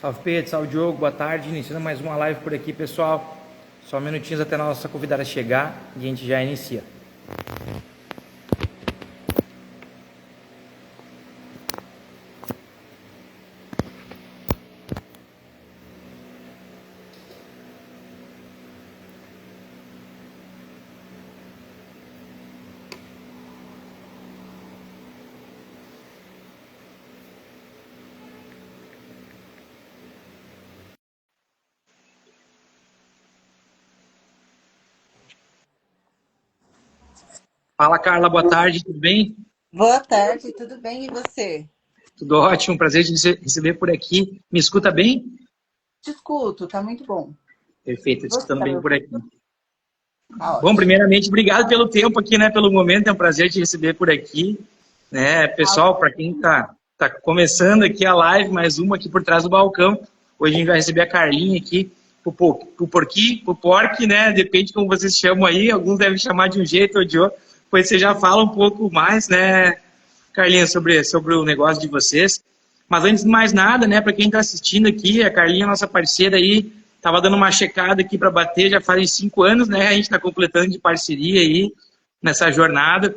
Salve Pedro, salve Diogo, boa tarde. Iniciando mais uma live por aqui, pessoal. Só minutinhos até a nossa convidada chegar e a gente já inicia. Fala, Carla, boa tarde, tudo bem? Boa tarde, tudo bem? E você? Tudo ótimo, prazer de receber por aqui. Me escuta bem? Te escuto, tá muito bom. Perfeito, Você escutando tá me bem por ouvindo? aqui. Tá Bom, ótimo. primeiramente, obrigado pelo tempo aqui, né? Pelo momento, é um prazer te receber por aqui. Né? Ah, Pessoal, para quem tá começando aqui a live, mais uma aqui por trás do balcão. Hoje a gente vai receber a Carlinha aqui, pro Porqui, pro Porque, né? Depende como vocês chamam aí. Alguns devem chamar de um jeito ou de outro. Depois você já fala um pouco mais, né, Carlinha, sobre o negócio de vocês. Mas antes de mais nada, né, para quem está assistindo aqui, a Carlinha, nossa parceira aí, estava dando uma checada aqui para bater, já fazem 5 anos, né? A gente está completando de parceria aí nessa jornada.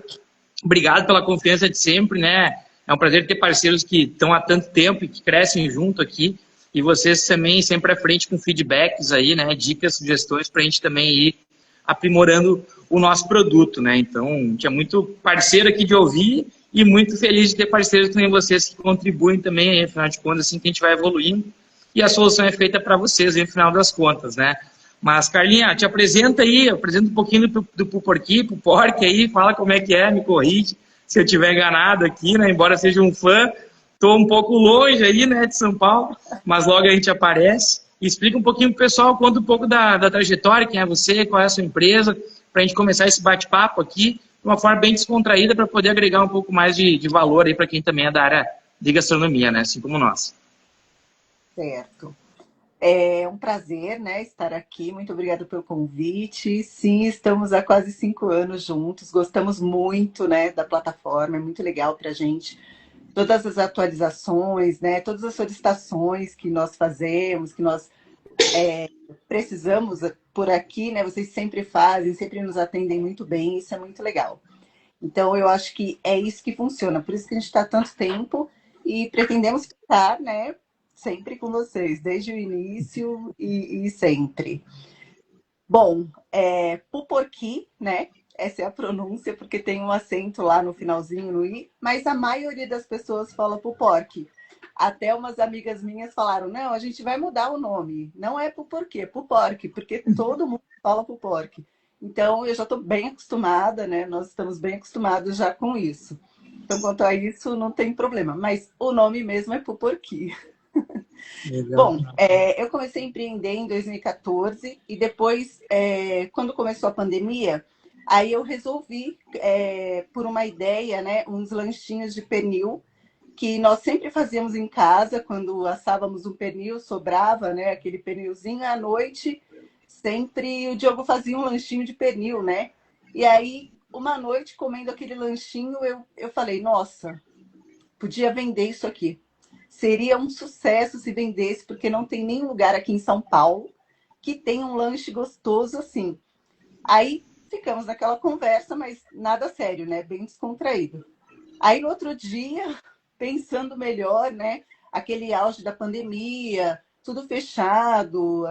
Obrigado pela confiança de sempre, né? É um prazer ter parceiros que estão há tanto tempo e que crescem junto aqui. E vocês também sempre à frente com feedbacks aí, né? Dicas, sugestões para a gente também ir aprimorando o nosso produto, né? Então, tinha muito parceiro aqui de ouvir e muito feliz de ter parceiros que nem vocês que contribuem também, aí, afinal de contas, assim que a gente vai evoluindo. E a solução é feita para vocês, aí, no final das contas, né? Mas, Carlinha, te apresenta aí, apresenta um pouquinho do Porqui, pro Porque aí, fala como é que é, me corrige se eu tiver enganado aqui, né? Embora seja um fã, estou um pouco longe aí, né, de São Paulo, mas logo a gente aparece. E explica um pouquinho pro pessoal, conta um pouco da trajetória, quem é você, qual é a sua empresa, para a gente começar esse bate-papo aqui de uma forma bem descontraída para poder agregar um pouco mais de valor aí para quem também é da área de gastronomia, né? Assim como nós. certo. É um prazer, né, estar aqui. Muito obrigada pelo convite. Sim, estamos há quase 5 anos juntos. Gostamos muito, né, da plataforma. É muito legal para a gente. Todas as atualizações, né, todas as solicitações que nós fazemos, que nós precisamos por aqui, né, vocês sempre fazem, sempre nos atendem muito bem. Isso é muito legal. Então, eu acho que é isso que funciona. Por isso que a gente está há tanto tempo e pretendemos ficar, né, sempre com vocês, desde o início e sempre. Bom, Puporqui, né? Essa é a pronúncia, porque tem um acento lá no finalzinho no i, mas a maioria das pessoas fala Puporqui. Até umas amigas minhas falaram: não, a gente vai mudar o nome. Não é Puporqui, é Puporqui, porque todo mundo fala Puporqui. Então, eu já estou bem acostumada, né? Nós estamos bem acostumados já com isso. Então, quanto a isso, não tem problema. Mas o nome mesmo é Puporqui. Legal. Bom, eu comecei a empreender em 2014 e depois, quando começou a pandemia, aí eu resolvi, por uma ideia, né, uns lanchinhos de pernil que nós sempre fazíamos em casa, quando assávamos um pernil, sobrava, né, aquele pernilzinho à noite, sempre o Diogo fazia um lanchinho de pernil, né? E aí, uma noite, comendo aquele lanchinho, eu falei, nossa, podia vender isso aqui. Seria um sucesso se vendesse, porque não tem nenhum lugar aqui em São Paulo que tenha um lanche gostoso assim. Aí ficamos naquela conversa, mas nada sério, né? Bem descontraído. Aí no outro dia, pensando melhor, né? Aquele auge da pandemia, tudo fechado.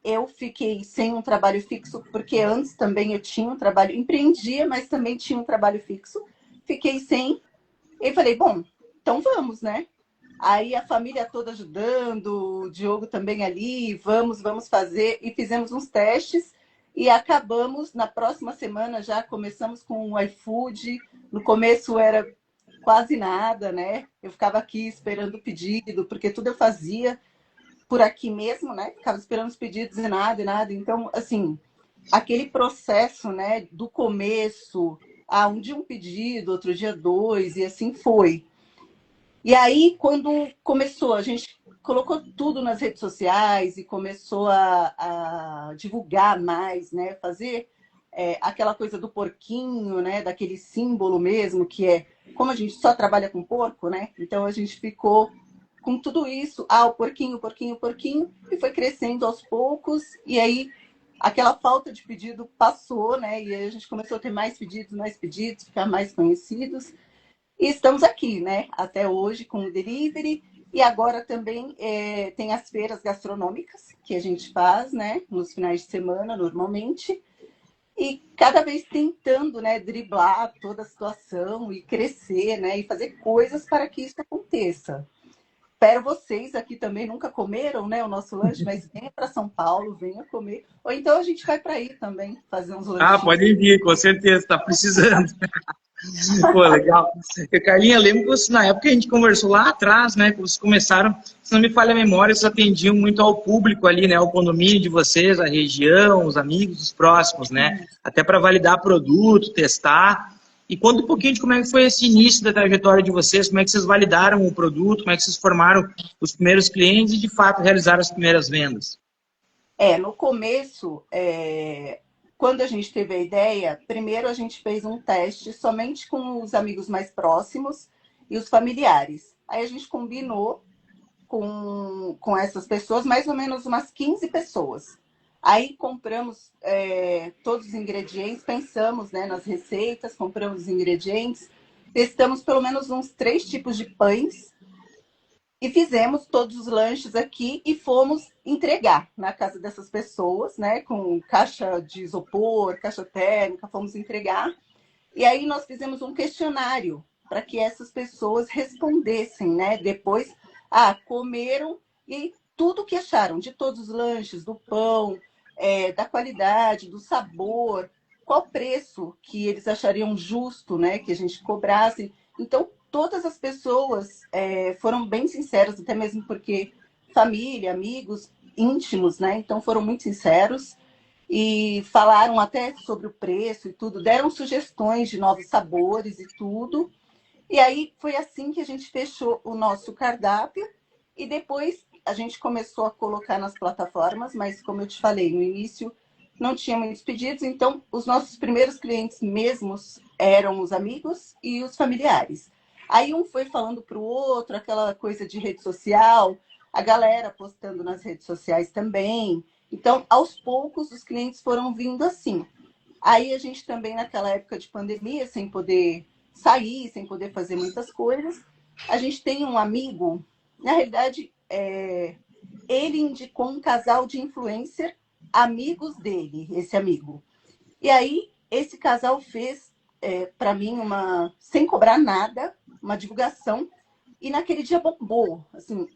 Eu fiquei sem um trabalho fixo, porque antes também eu tinha um trabalho, empreendia, mas também tinha um trabalho fixo. Fiquei sem. E falei, bom, então vamos, né? Aí a família toda ajudando, o Diogo também ali, vamos fazer. E fizemos uns testes e acabamos, na próxima semana já começamos com o iFood. No começo era quase nada, né? Eu ficava aqui esperando o pedido, porque tudo eu fazia por aqui mesmo, né? Ficava esperando os pedidos e nada, e nada. Então, assim, aquele processo, né, do começo, um dia um pedido, outro dia dois, e assim foi. E aí, quando começou, a gente colocou tudo nas redes sociais e começou a divulgar mais, né? Fazer aquela coisa do porquinho, né? Daquele símbolo mesmo, que é como a gente só trabalha com porco, né? Então a gente ficou com tudo isso, o porquinho, porquinho, porquinho, e foi crescendo aos poucos, e aí aquela falta de pedido passou, né? E aí a gente começou a ter mais pedidos, ficar mais conhecidos. E estamos aqui, né? Até hoje com o delivery. E agora também tem as feiras gastronômicas que a gente faz, né? Nos finais de semana, normalmente. E cada vez tentando, né, driblar toda a situação e crescer, né? E fazer coisas para que isso aconteça. Espero vocês aqui também nunca comeram, né, o nosso lanche, mas venha para São Paulo, venha comer. Ou então a gente vai para aí também fazer uns Ah, lanchinhos. pode vir, com certeza, está precisando. Pô, legal. Carlinha, lembro que você, na época que a gente conversou lá atrás, né, que vocês começaram, se não me falha a memória, vocês atendiam muito ao público ali, né, ao condomínio de vocês, a região, os amigos, os próximos, né, até para validar produto, testar. E conta um pouquinho de como é que foi esse início da trajetória de vocês, como é que vocês validaram o produto, como é que vocês formaram os primeiros clientes e, de fato, realizaram as primeiras vendas. No começo, quando a gente teve a ideia, primeiro a gente fez um teste somente com os amigos mais próximos e os familiares. Aí a gente combinou com essas pessoas, mais ou menos umas 15 pessoas. Aí compramos todos os ingredientes, pensamos, né, nas receitas, compramos os ingredientes, testamos pelo menos uns 3 tipos de pães e fizemos todos os lanches aqui e fomos entregar na casa dessas pessoas, né, com caixa de isopor, caixa térmica, fomos entregar. E aí nós fizemos um questionário para que essas pessoas respondessem, né? Depois, comeram e tudo que acharam de todos os lanches, do pão, da qualidade, do sabor, qual preço que eles achariam justo, né? Que a gente cobrasse. Então, todas as pessoas foram bem sinceras, até mesmo porque família, amigos, íntimos, né? Então foram muito sinceros e falaram até sobre o preço e tudo, deram sugestões de novos sabores e tudo. E aí foi assim que a gente fechou o nosso cardápio e depois a gente começou a colocar nas plataformas, mas como eu te falei, no início não tinha muitos pedidos, então os nossos primeiros clientes mesmos eram os amigos e os familiares. Aí um foi falando para o outro, aquela coisa de rede social, a galera postando nas redes sociais também. Então, aos poucos, os clientes foram vindo assim. Aí a gente também, naquela época de pandemia, sem poder sair, sem poder fazer muitas coisas, a gente tem um amigo, na realidade, ele indicou um casal de influencer, amigos dele, esse amigo. E aí, esse casal fez para mim sem cobrar nada, uma divulgação, e naquele dia bombou, assim,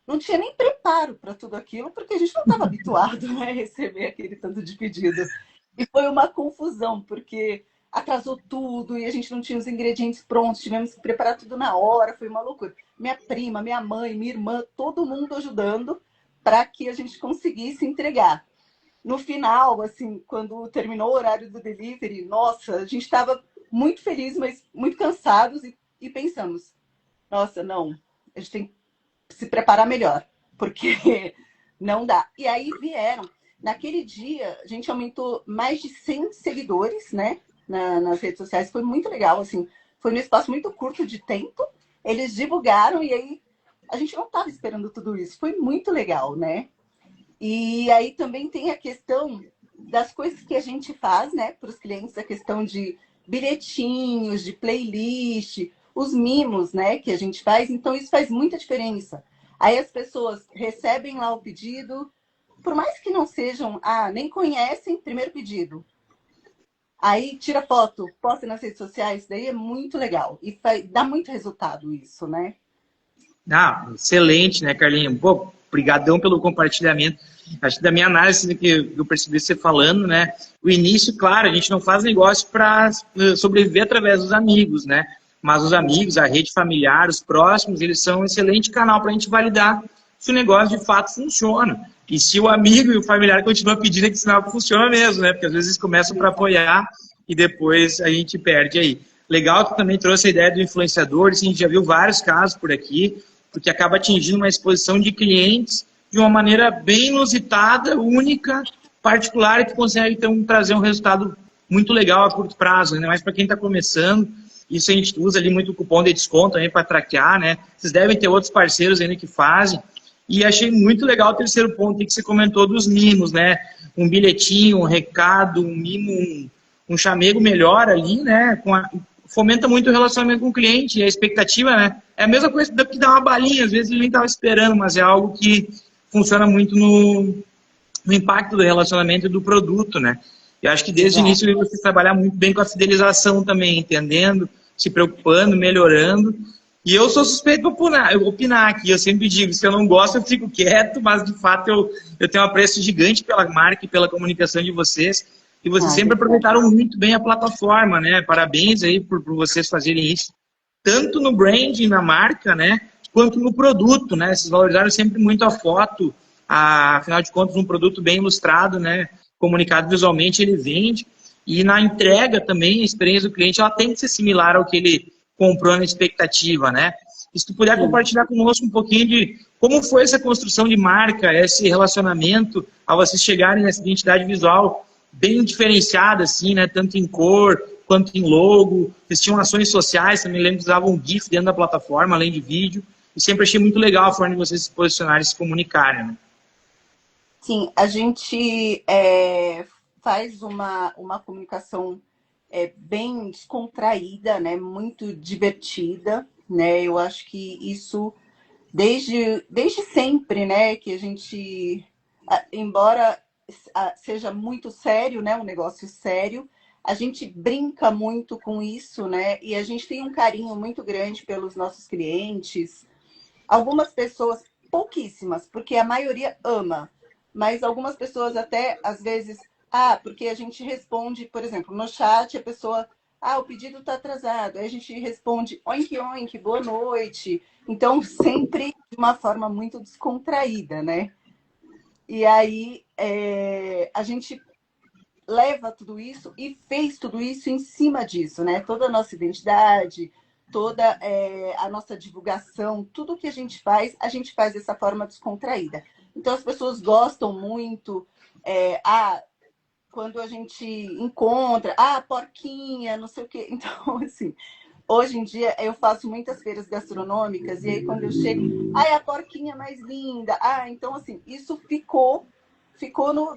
não tinha nem preparo para tudo aquilo, porque a gente não estava habituado, né, a receber aquele tanto de pedido. E foi uma confusão, porque atrasou tudo e a gente não tinha os ingredientes prontos, tivemos que preparar tudo na hora, foi uma loucura. Minha prima, minha mãe, minha irmã, todo mundo ajudando para que a gente conseguisse entregar. No final, assim, quando terminou o horário do delivery, nossa, a gente estava muito feliz, mas muito cansados e pensamos, nossa, não, a gente tem que se preparar melhor, porque não dá. E aí vieram. Naquele dia, a gente aumentou mais de 100 seguidores, né, nas redes sociais. Foi muito legal, assim. Foi num espaço muito curto de tempo. Eles divulgaram e aí a gente não estava esperando tudo isso. Foi muito legal, né? E aí também tem a questão das coisas que a gente faz, né, para os clientes, a questão de bilhetinhos, de playlist, os mimos, né, que a gente faz. Então, isso faz muita diferença. Aí as pessoas recebem lá o pedido, por mais que não sejam, nem conhecem, primeiro pedido. Aí tira foto, posta nas redes sociais, daí é muito legal. E dá muito resultado isso, né? Excelente, né, Carlinhos? Pô, brigadão pelo compartilhamento. Acho que da minha análise, que eu percebi você falando, né, o início, claro, a gente não faz negócio para sobreviver através dos amigos, né? Mas os amigos, a rede familiar, os próximos, eles são um excelente canal para a gente validar se o negócio de fato funciona. E se o amigo e o familiar continuam pedindo, é que sinal que funciona mesmo, né? Porque às vezes começam para apoiar e depois a gente perde aí. Legal que também trouxe a ideia do influenciador, assim, a gente já viu vários casos por aqui, porque acaba atingindo uma exposição de clientes de uma maneira bem inusitada, única, particular, e que consegue então, trazer um resultado muito legal a curto prazo, ainda mais para quem está começando. Isso a gente usa ali muito o cupom de desconto também para traquear, né? Vocês devem ter outros parceiros ainda que fazem. E achei muito legal o terceiro ponto que você comentou dos mimos, né? Um bilhetinho, um recado, um mimo, um chamego melhor ali, né? Fomenta muito o relacionamento com o cliente e a expectativa, né? É a mesma coisa que dar uma balinha, às vezes ele nem estava esperando, mas é algo que funciona muito no impacto do relacionamento e do produto, né? Eu acho que desde o início você trabalhar muito bem com a fidelização também, entendendo, se preocupando, melhorando. E eu sou suspeito para opinar aqui. Eu sempre digo, se eu não gosto, eu fico quieto, mas de fato eu tenho um apreço gigante pela marca e pela comunicação de vocês. E vocês sempre aproveitaram muito bem a plataforma, né? Parabéns aí por vocês fazerem isso. Tanto no branding, na marca, né? Quanto no produto, né? Vocês valorizaram sempre muito a foto. Afinal de contas, um produto bem ilustrado, né? Comunicado visualmente, ele vende. E na entrega também, a experiência do cliente, ela tem que ser similar ao que ele comprou na expectativa, né? E se tu puder compartilhar conosco um pouquinho de como foi essa construção de marca, esse relacionamento, ao vocês chegarem nessa identidade visual bem diferenciada, assim, né? Tanto em cor quanto em logo. Eles tinham ações sociais, também lembro que usavam um GIF dentro da plataforma, além de vídeo. E sempre achei muito legal a forma de vocês se posicionarem e se comunicarem, né? Sim, a gente faz uma comunicação bem descontraída, né? Muito divertida, né? Eu acho que isso desde sempre, né? Que a gente, embora seja muito sério, né? Um negócio sério, a gente brinca muito com isso, né? E a gente tem um carinho muito grande pelos nossos clientes. Algumas pessoas, pouquíssimas, porque a maioria ama, mas algumas pessoas até, às vezes, porque a gente responde, por exemplo, no chat, a pessoa, o pedido está atrasado, aí a gente responde, oink, oink, boa noite. Então, sempre de uma forma muito descontraída, né? E aí, a gente leva tudo isso e fez tudo isso em cima disso, né? Toda a nossa identidade, toda a nossa divulgação, tudo que a gente faz dessa forma descontraída. Então as pessoas gostam muito, quando a gente encontra, porquinha, não sei o quê. Então, assim, hoje em dia eu faço muitas feiras gastronômicas e aí quando eu chego, é a porquinha mais linda. Então assim, isso ficou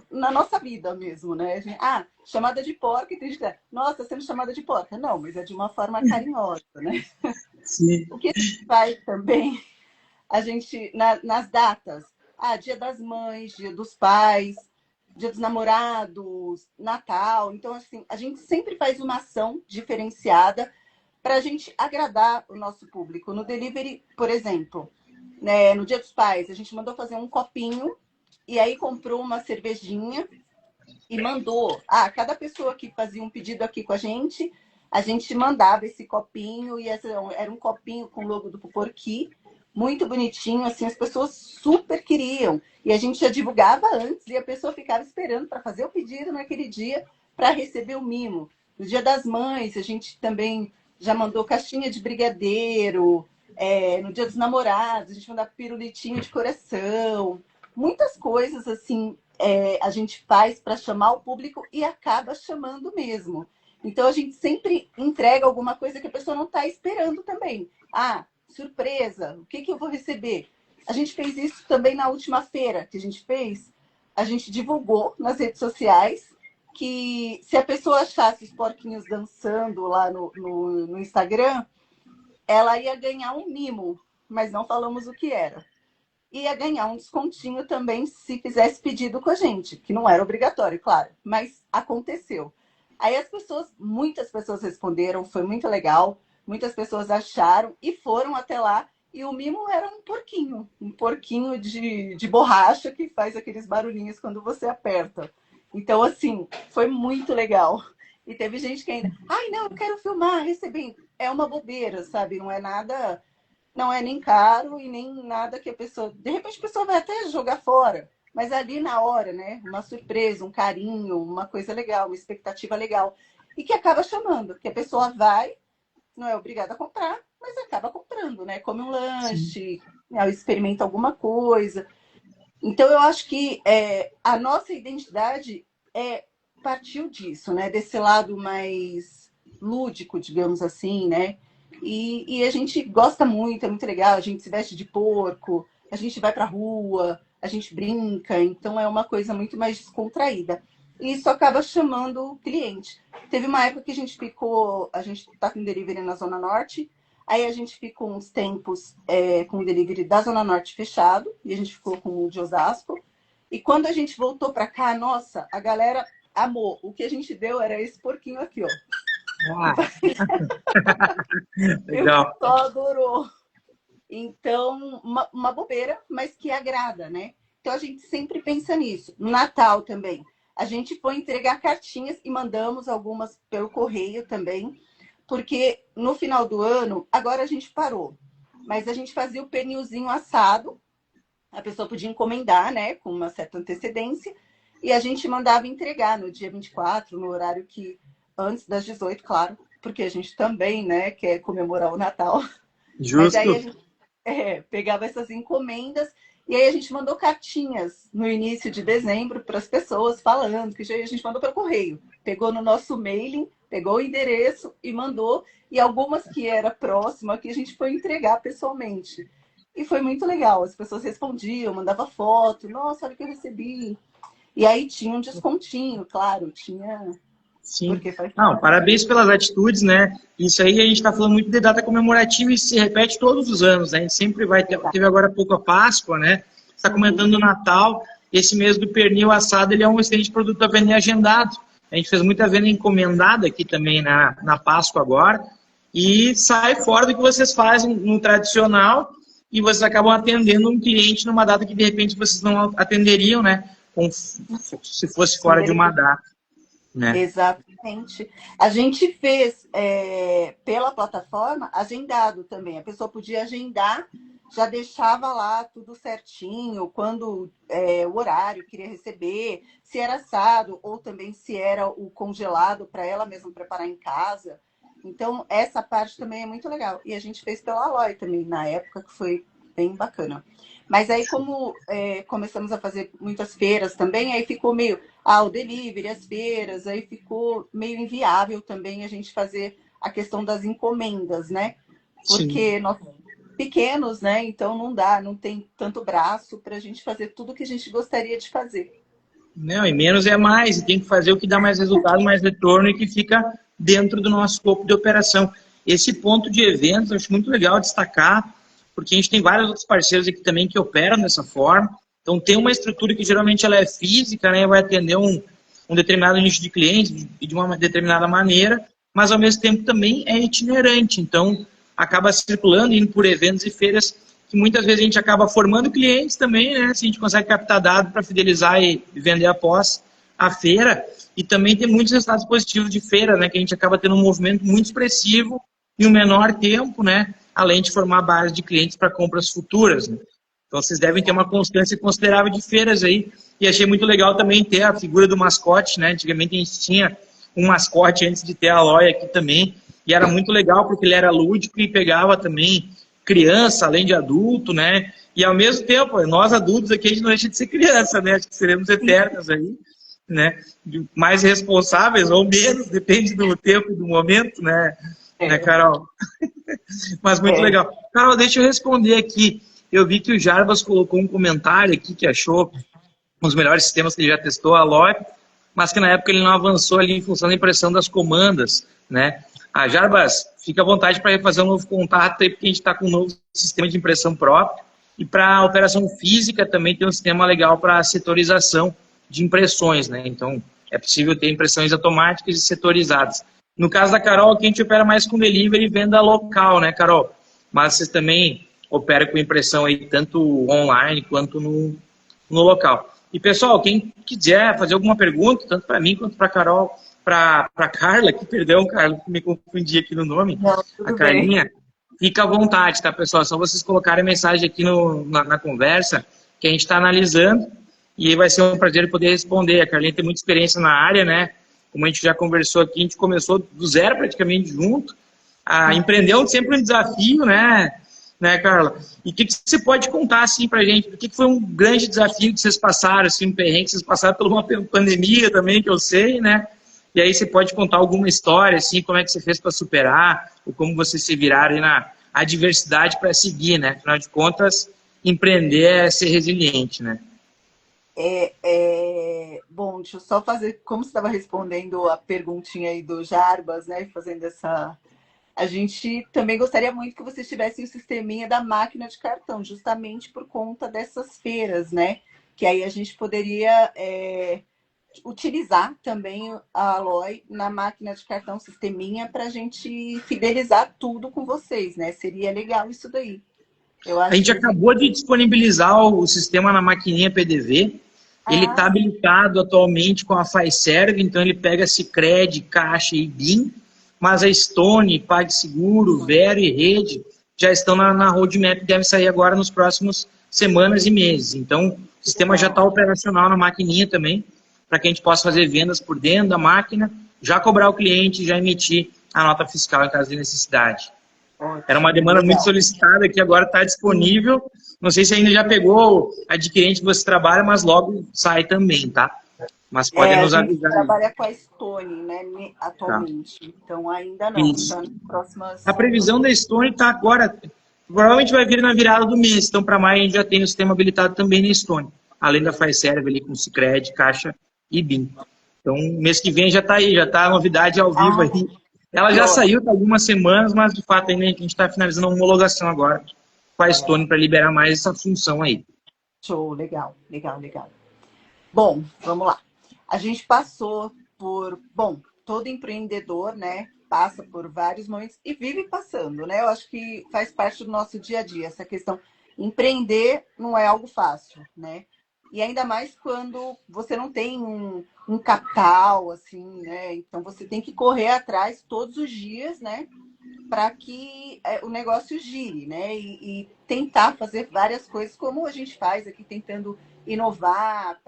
na nossa vida mesmo, né? Chamada de porca, e tem gente que diz, nossa, sendo chamada de porca. Não, mas é de uma forma carinhosa, né? Sim. O que a gente faz também, a gente, nas datas, Dia das Mães, Dia dos Pais, Dia dos Namorados, Natal. Então, assim, a gente sempre faz uma ação diferenciada para a gente agradar o nosso público. No delivery, por exemplo, né, no Dia dos Pais, a gente mandou fazer um copinho e aí comprou uma cervejinha e mandou. Cada pessoa que fazia um pedido aqui com a gente mandava esse copinho e era um copinho com o logo do Puporqui, muito bonitinho, assim, as pessoas super queriam. E a gente já divulgava antes e a pessoa ficava esperando para fazer o pedido naquele dia para receber o mimo. No Dia das Mães, a gente também já mandou caixinha de brigadeiro. No Dia dos Namorados, a gente mandava pirulitinho de coração. Muitas coisas, assim, a gente faz para chamar o público e acaba chamando mesmo. Então, a gente sempre entrega alguma coisa que a pessoa não está esperando também. Surpresa, o que eu vou receber? A gente fez isso também na última feira que a gente fez. A gente divulgou nas redes sociais que se a pessoa achasse os porquinhos dançando lá no Instagram, ela ia ganhar um mimo, mas não falamos o que era. Ia ganhar um descontinho também se fizesse pedido com a gente, que não era obrigatório, claro, mas aconteceu. Aí muitas pessoas responderam, foi muito legal, muitas pessoas acharam e foram até lá, e o mimo era um porquinho de borracha que faz aqueles barulhinhos quando você aperta. Então, assim, foi muito legal. E teve gente que ainda, não, eu quero filmar, recebendo. É uma bobeira, sabe? Não é nada, não é nem caro e nem nada que a pessoa... De repente a pessoa vai até jogar fora, mas ali na hora, né? Uma surpresa, um carinho, uma coisa legal, uma expectativa legal. E que acaba chamando, que a pessoa vai não é obrigado a comprar, mas acaba comprando, né? Come um Sim. lanche, né? Experimenta alguma coisa. Então, eu acho que a nossa identidade partiu disso, né? Desse lado mais lúdico, digamos assim, né? E a gente gosta muito, é muito legal. A gente se veste de porco, a gente vai pra rua, a gente brinca. Então, é uma coisa muito mais descontraída. E isso acaba chamando o cliente. Teve uma época que a gente tá com delivery na Zona Norte. Aí a gente ficou uns tempos com o delivery da Zona Norte fechado, e a gente ficou com o de Osasco. E quando a gente voltou para cá, nossa, a galera amou. O que a gente deu era esse porquinho aqui, ó. Ah, E o legal. pessoal adorou. Então, uma bobeira, mas que agrada, né? Então a gente sempre pensa nisso. No Natal também. A gente foi entregar cartinhas e mandamos algumas pelo correio também, porque no final do ano, agora a gente parou, mas a gente fazia o pernilzinho assado, a pessoa podia encomendar, né, com uma certa antecedência, e a gente mandava entregar no dia 24, no horário que antes das 18, claro, porque a gente também, né, quer comemorar o Natal. Mas aí a Justo. gente pegava essas encomendas e aí a gente mandou cartinhas no início de dezembro para as pessoas falando que a gente mandou pelo correio. Pegou no nosso mailing, pegou o endereço e mandou. E algumas que era próxima que a gente foi entregar pessoalmente. E foi muito legal. As pessoas respondiam, mandavam foto. Nossa, olha o que eu recebi. E aí tinha um descontinho, claro, tinha, Sim. porque faz Não, parte. parabéns pelas atitudes, né? Isso aí a gente está falando muito de data comemorativa e se repete todos os anos, né? A gente sempre vai ter, teve agora há pouco a Páscoa, né? Está Uhum. comentando o Natal, esse mês do pernil assado, ele é um excelente produto a vender agendado. A gente fez muita venda encomendada aqui também na Páscoa agora e sai fora do que vocês fazem no tradicional e vocês acabam atendendo um cliente numa data que de repente vocês não atenderiam, né? Se fosse fora de uma data, né? Exatamente. A gente fez pela plataforma agendado também. A pessoa podia agendar, já deixava lá tudo certinho, quando o horário queria receber, se era assado ou também se era o congelado para ela mesma preparar em casa. Então, essa parte também é muito legal. E a gente fez pela Aloy também, na época, que foi bem bacana. Mas aí, como começamos a fazer muitas feiras também, aí ficou meio o delivery, as feiras, aí ficou meio inviável também a gente fazer a questão das encomendas, né? Sim. Porque nós pequenos, né? Então não dá, não tem tanto braço para a gente fazer tudo que a gente gostaria de fazer. Não, e menos é mais, e tem que fazer o que dá mais resultado, mais retorno e que fica dentro do nosso escopo de operação. Esse ponto de eventos eu acho muito legal destacar, porque a gente tem vários outros parceiros aqui também que operam dessa forma. Então tem uma estrutura que geralmente ela é física, né, vai atender um determinado nicho de clientes de uma determinada maneira, mas ao mesmo tempo também é itinerante. Então acaba circulando, indo por eventos e feiras que muitas vezes a gente acaba formando clientes também, né? Se a gente consegue captar dados para fidelizar e vender após a feira. E também tem muitos resultados positivos de feira, né? Que a gente acaba tendo um movimento muito expressivo em um menor tempo, né? Além de formar base de clientes para compras futuras, né? Então vocês devem ter uma constância considerável de feiras aí. E achei muito legal também ter a figura do mascote, né? Antigamente a gente tinha um mascote antes de ter a Aloy aqui também. E era muito legal porque ele era lúdico e pegava também criança, além de adulto, né? E ao mesmo tempo, nós adultos aqui, a gente não deixa de ser criança, né? Acho que seremos eternos aí, né? Mais responsáveis ou menos, depende do tempo e do momento, né? Né, É, Carol? Mas muito é. legal. Carol, deixa eu responder aqui. Eu vi que o Jarbas colocou um comentário aqui que achou um dos melhores sistemas que ele já testou, a Aloy, mas que na época ele não avançou ali em função da impressão das comandas, né? A Jarbas, fica à vontade para fazer um novo contato aí, porque a gente está com um novo sistema de impressão próprio e para a operação física também tem um sistema legal para setorização de impressões, né? Então, é possível ter impressões automáticas e setorizadas. No caso da Carol, aqui a gente opera mais com delivery e venda local, né, Carol? Mas vocês também operam com impressão aí tanto online quanto no local. E, pessoal, quem quiser fazer alguma pergunta, tanto para mim quanto para a Carol, para a Carla, que perdão, Carla, me confundi aqui no nome, Não, a tudo bem. Carlinha, fica à vontade, tá, pessoal? É só vocês colocarem mensagem aqui na conversa, que a gente está analisando, e vai ser um prazer poder responder. A Carlinha tem muita experiência na área, né? Como a gente já conversou aqui, a gente começou do zero praticamente junto, empreender é sempre um desafio, né, Carla? E o que você pode contar, assim, pra gente? O que foi um grande desafio que vocês passaram, assim, um perrengue que vocês passaram por uma pandemia também, que eu sei, né? E aí você pode contar alguma história, assim, como é que você fez para superar, ou como vocês se viraram aí na adversidade para seguir, né? Afinal de contas, empreender é ser resiliente, né? Bom, deixa eu só fazer, como você estava respondendo a perguntinha aí do Jarbas, né? Fazendo essa. A gente também gostaria muito que vocês tivessem o sisteminha da máquina de cartão, justamente por conta dessas feiras, né? Que aí a gente poderia utilizar também a Aloy na máquina de cartão sisteminha para a gente fidelizar tudo com vocês, né? Seria legal isso daí. Eu A acho gente que acabou de disponibilizar o sistema na maquininha PDV. Ele está ah, habilitado atualmente com a Fiserv, então ele pega Sicredi, Caixa e BIM, mas a Stone, PagSeguro, Vero e Rede já estão na roadmap e devem sair agora nos próximos semanas e meses. Então, o sistema já está legal. operacional na maquininha também, para que a gente possa fazer vendas por dentro da máquina, já cobrar o cliente, já emitir a nota fiscal em caso de necessidade. Era uma Ótimo, demanda muito legal. solicitada que agora está Sim. disponível. Não sei se ainda já pegou adquirente que você trabalha, mas logo sai também, tá? Mas podem A nos gente avisar aí, trabalha com a Stone, né, tá? atualmente. Então ainda não, Isso. só nas A próximas. previsão da Stone está agora, provavelmente vai vir na virada do mês. Então, para maio, a gente já tem o sistema habilitado também na Stone, além da Fiserv ali com Sicredi, Caixa e BIM. Então, mês que vem já está aí, já está a novidade ao vivo Ah, aí. Ela que já ótimo. saiu há algumas semanas, mas de fato ainda a gente está finalizando a homologação agora com a Stone para liberar mais essa função aí. Show, legal, legal, legal. Bom, vamos lá. A gente passou por, bom, todo empreendedor, né, passa por vários momentos e vive passando, né? Eu acho que faz parte do nosso dia a dia essa questão. Empreender não é algo fácil, né? E ainda mais quando você não tem um capital, assim, né? Então você tem que correr atrás todos os dias, né? Para que o negócio gire, né? E tentar fazer várias coisas, como a gente faz aqui, tentando inovar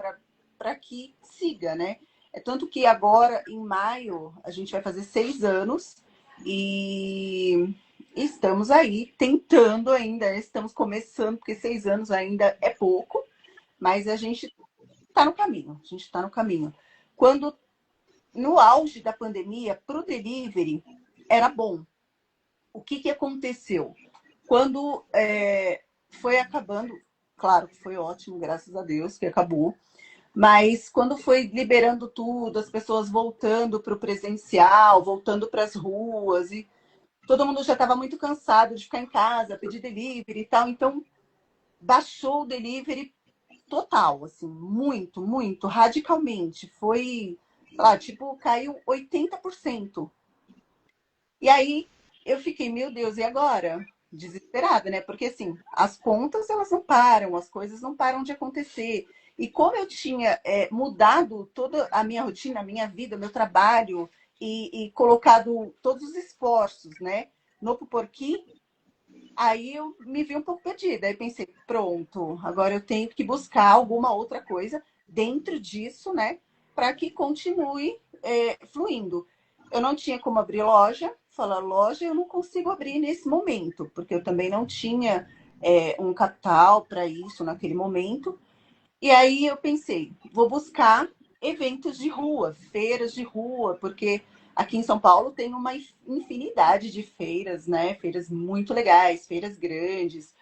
para que siga, né? É tanto que agora, em maio, a gente vai fazer 6 anos e estamos aí tentando ainda, né? Estamos começando, porque 6 anos ainda é pouco, mas a gente está no caminho, a gente está no caminho. Quando, no auge da pandemia, para o delivery, era bom, o que, que aconteceu? Quando foi acabando, claro que foi ótimo, graças a Deus que acabou, mas quando foi liberando tudo, as pessoas voltando para o presencial, voltando para as ruas, e todo mundo já estava muito cansado de ficar em casa, pedir delivery e tal, então baixou o delivery total, assim, muito, muito, radicalmente. Foi, sei lá, tipo, caiu 80%. E aí eu fiquei, meu Deus, e agora? Desesperada, né? Porque assim, as contas elas não param, as coisas não param de acontecer. E como eu tinha mudado toda a minha rotina, a minha vida, meu trabalho e colocado todos os esforços, né, no Puporqui, aí eu me vi um pouco perdida. Aí pensei, pronto, agora eu tenho que buscar alguma outra coisa dentro disso, né, para que continue fluindo. Eu não tinha como abrir loja, falar loja eu não consigo abrir nesse momento, porque eu também não tinha um capital para isso naquele momento. E aí eu pensei, vou buscar eventos de rua, feiras de rua, porque aqui em São Paulo tem uma infinidade de feiras, né? Feiras muito legais, feiras grandes,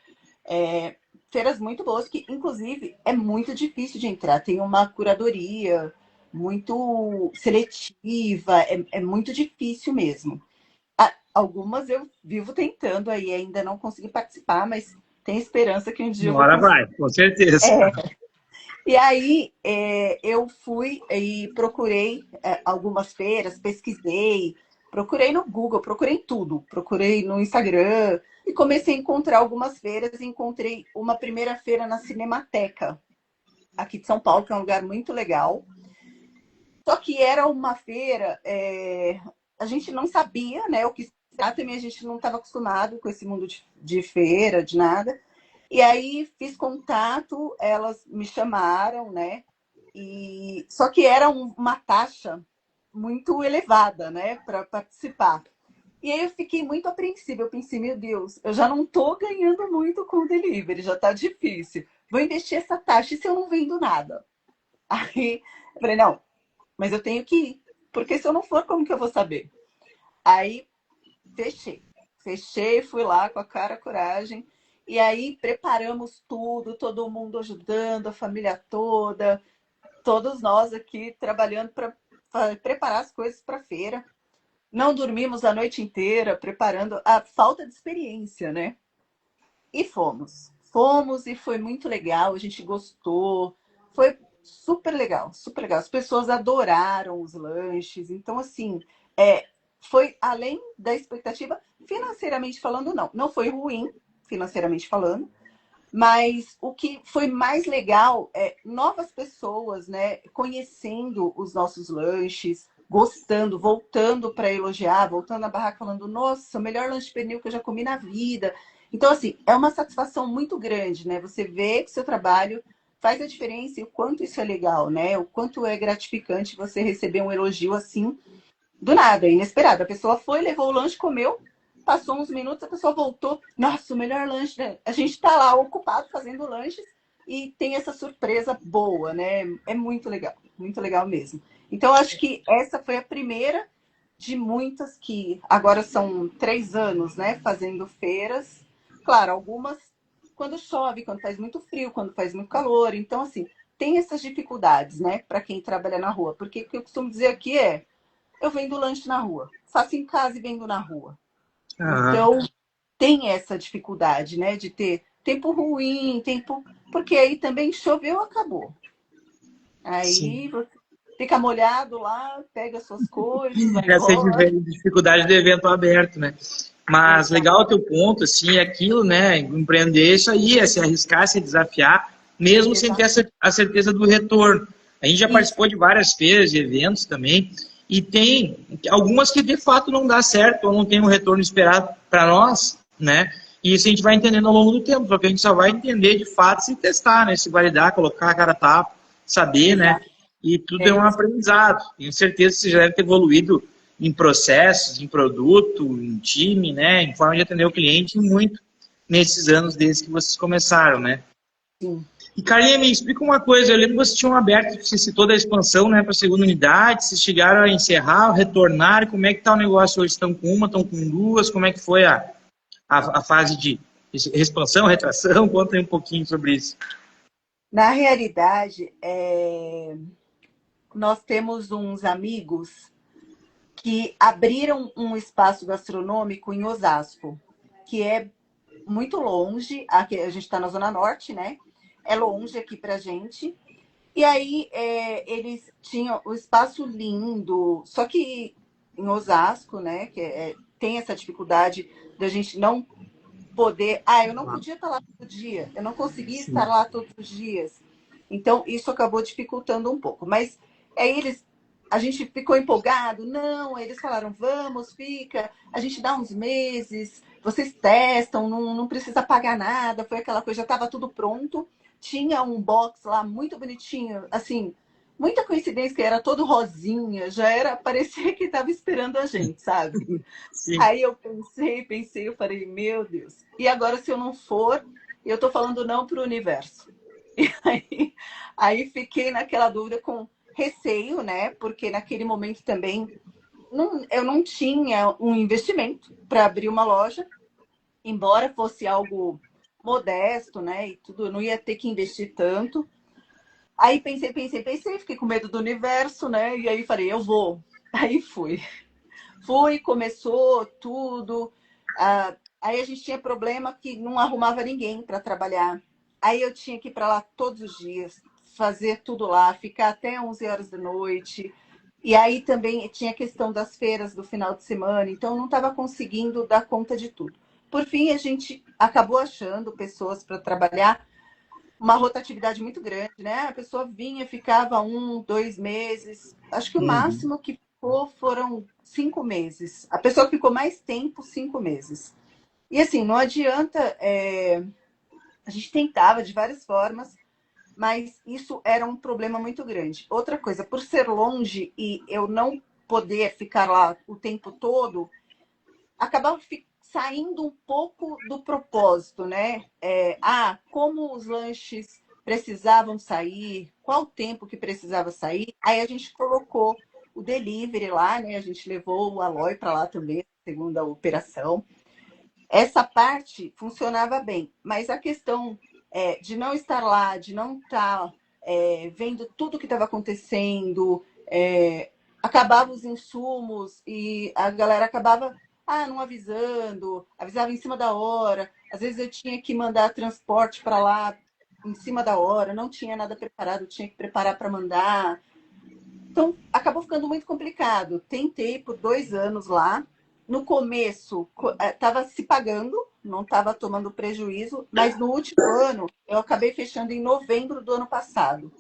é, feiras muito boas, que inclusive é muito difícil de entrar. Tem uma curadoria muito seletiva, é muito difícil mesmo. Algumas eu vivo tentando aí, ainda não consegui participar, mas tenho esperança que um dia eu Uma vou hora conseguir. vai, com certeza. E aí eu fui e procurei algumas feiras, pesquisei, procurei no Google, procurei em tudo, procurei no Instagram e comecei a encontrar algumas feiras. E encontrei uma primeira feira na Cinemateca, aqui de São Paulo, que é um lugar muito legal. Só que era uma feira, a gente não sabia, né, o que se trata, também a gente não estava acostumado com esse mundo de feira, de nada. E aí fiz contato, elas me chamaram, né? E só que era uma taxa muito elevada, né, para participar. E aí eu fiquei muito apreensiva. Eu pensei, meu Deus, eu já não tô ganhando muito com o delivery, já tá difícil. Vou investir essa taxa e se eu não vendo nada? Aí eu falei, não, mas eu tenho que ir. Porque se eu não for, como que eu vou saber? Aí fechei. Fechei, fui lá com a cara, a coragem. E aí preparamos tudo, todo mundo ajudando, a família toda, todos nós aqui trabalhando para preparar as coisas para a feira. Não dormimos a noite inteira preparando a falta de experiência, né? E fomos. Fomos e foi muito legal, a gente gostou. Foi super legal, super legal. As pessoas adoraram os lanches. Então, assim, foi além da expectativa, financeiramente falando, não. Não foi ruim, financeiramente falando. Mas o que foi mais legal é novas pessoas, né, conhecendo os nossos lanches, gostando, voltando para elogiar, voltando na barraca falando, nossa, o melhor lanche de pernil que eu já comi na vida. Então, assim, é uma satisfação muito grande, né? Você vê que o seu trabalho faz a diferença e o quanto isso é legal, né? O quanto é gratificante você receber um elogio assim do nada, inesperado. A pessoa foi, levou o lanche, comeu, passou uns minutos, a pessoa voltou. Nossa, o melhor lanche, né? A gente tá lá ocupado fazendo lanches e tem essa surpresa boa, né? É muito legal mesmo. Então, acho que essa foi a primeira de muitas que agora são 3 anos, né? Fazendo feiras. Claro, algumas quando chove, quando faz muito frio, quando faz muito calor. Então, assim, tem essas dificuldades, né? Para quem trabalha na rua. Porque o que eu costumo dizer aqui é eu vendo lanche na rua. Faço em casa e vendo na rua. Ah, Então, tem essa dificuldade, né? De ter tempo ruim, tempo. Porque aí também choveu, acabou. sim. Aí você fica molhado lá, pega suas coisas, vai Essa é embora. a dificuldade do evento aberto, né? Mas Exato. legal o teu ponto, assim, é aquilo, né? Empreender é isso aí, é se arriscar, se desafiar, mesmo sem ter Exato. a certeza do retorno. A gente já Isso. participou de várias feiras e eventos também, e tem algumas que de fato não dá certo ou não tem um retorno esperado para nós, né? E isso a gente vai entendendo ao longo do tempo, porque a gente só vai entender de fato se testar, né? Se validar, colocar a cara a tapa, saber, né? Exato. E tudo É é um isso. aprendizado. Tenho certeza que você já deve ter evoluído em processos, em produto, em time, né? Em forma de atender o cliente, muito nesses anos desde que vocês começaram, né? Sim. E, Carlinha, me explica uma coisa. Eu lembro que vocês tinham aberto, você citou da expansão, né, para a segunda unidade. Vocês chegaram a encerrar, retornar. Como é que está o negócio hoje? Estão com uma, estão com duas? Como é que foi a fase de expansão, retração? Conta aí um pouquinho sobre isso. Na realidade, nós temos uns amigos que abriram um espaço gastronômico em Osasco, que é muito longe. Aqui, a gente está na Zona Norte, né? É longe aqui pra gente. E aí eles tinham o espaço lindo, só que em Osasco, né? Que tem essa dificuldade da gente não poder. Ah, eu não podia estar lá todo dia, eu não conseguia estar Sim. lá todos os dias. Então, isso acabou dificultando um pouco. Mas aí a gente ficou empolgado, não, eles falaram, vamos, fica, a gente dá uns meses, vocês testam, não precisa pagar nada, foi aquela coisa, já estava tudo pronto, tinha um box lá muito bonitinho, assim, muita coincidência que era todo rosinha, já era, parecia que estava esperando a gente, sabe? Sim. Aí eu pensei, eu falei, meu Deus. E agora, se eu não for, eu tô falando não para o universo. Aí, aí fiquei naquela dúvida com receio, né? Porque naquele momento também eu não tinha um investimento para abrir uma loja, embora fosse algo modesto, né? E tudo, eu não ia ter que investir tanto. Aí pensei, fiquei com medo do universo, né? E aí falei, eu vou. Aí fui. Fui, começou tudo. Aí a gente tinha problema que não arrumava ninguém para trabalhar. Aí eu tinha que ir para lá todos os dias, fazer tudo lá, ficar até 11 horas da noite. E aí também tinha a questão das feiras do final de semana, então eu não estava conseguindo dar conta de tudo. Por fim, a gente acabou achando pessoas para trabalhar, uma rotatividade muito grande, né? A pessoa vinha, ficava 1, 2 meses. Acho que o Uhum. máximo que ficou foram 5 meses. A pessoa que ficou mais tempo, 5 meses. E assim, não adianta. A gente tentava de várias formas, mas isso era um problema muito grande. Outra coisa, por ser longe e eu não poder ficar lá o tempo todo, acabava saindo um pouco do propósito, né? Como os lanches precisavam sair, qual o tempo que precisava sair. Aí a gente colocou o delivery lá, né? A gente levou o Aloy para lá também, segunda operação. Essa parte funcionava bem, mas a questão de não estar lá, de não estar vendo tudo que estava acontecendo, acabava os insumos e a galera acabava não avisando, avisava em cima da hora. Às vezes eu tinha que mandar transporte para lá em cima da hora, não tinha nada preparado, tinha que preparar para mandar. Então, acabou ficando muito complicado. Tentei por 2 anos lá. No começo, estava se pagando, não estava tomando prejuízo, mas no último ano, eu acabei fechando em novembro do ano passado.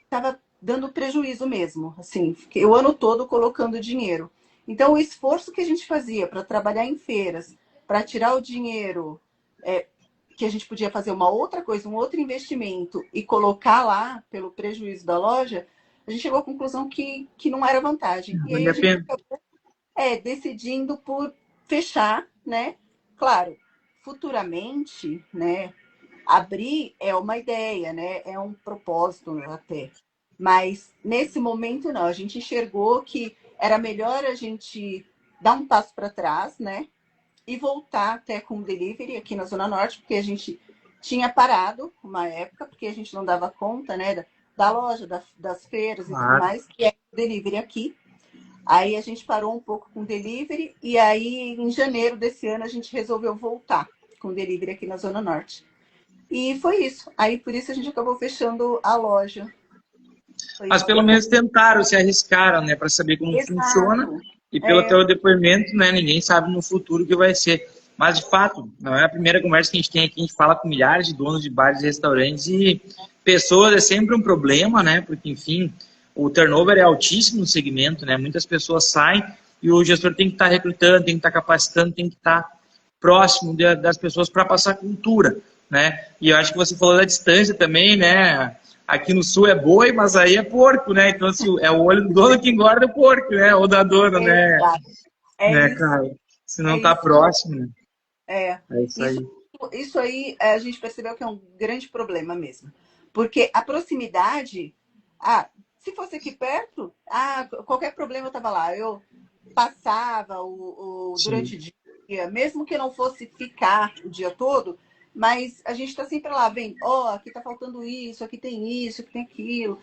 Estava dando prejuízo mesmo, assim, fiquei o ano todo colocando dinheiro. Então, o esforço que a gente fazia para trabalhar em feiras, para tirar o dinheiro, que a gente podia fazer uma outra coisa, um outro investimento e colocar lá pelo prejuízo da loja, a gente chegou à conclusão que não era vantagem. E aí Vale a a gente pena. acabou decidindo por fechar, né? Claro, futuramente, né? Abrir é uma ideia, né? É um propósito até. Mas nesse momento não, a gente enxergou que era melhor a gente dar um passo para trás, né? E voltar até com o delivery aqui na Zona Norte, porque a gente tinha parado uma época, porque a gente não dava conta, né? Da loja, das feiras e tudo Claro. mais, que é o delivery aqui. Aí a gente parou um pouco com o delivery e aí em janeiro desse ano a gente resolveu voltar com o delivery aqui na Zona Norte. E foi isso. Aí por isso a gente acabou fechando a loja. Foi Mas isso que pelo menos tentaram, se arriscaram, né, para saber como funciona. Exato. E pelo teu depoimento, né, ninguém sabe no futuro o que vai ser. Mas, de fato, não é a primeira conversa que a gente tem aqui. A gente fala com milhares de donos de bares e restaurantes e pessoas é sempre um problema, né? Porque, enfim, o turnover é altíssimo no segmento, né? Muitas pessoas saem e o gestor tem que estar recrutando, tem que estar capacitando, tem que estar próximo das pessoas para passar cultura, né? E eu acho que você falou da distância também, né? Aqui no sul é boi, mas aí é porco, né? Então, assim, é o olho do dono que engorda o porco, né? Ou da dona, né? Exato. É Né, isso. cara? Se É não tá isso. próximo, né? É. É isso Isso, aí. isso aí a gente percebeu que é um grande problema mesmo. Porque a proximidade, se fosse aqui perto, qualquer problema eu estava lá. Eu passava durante Sim. o dia, mesmo que não fosse ficar o dia todo, mas a gente está sempre lá vendo, aqui está faltando isso, aqui tem aquilo.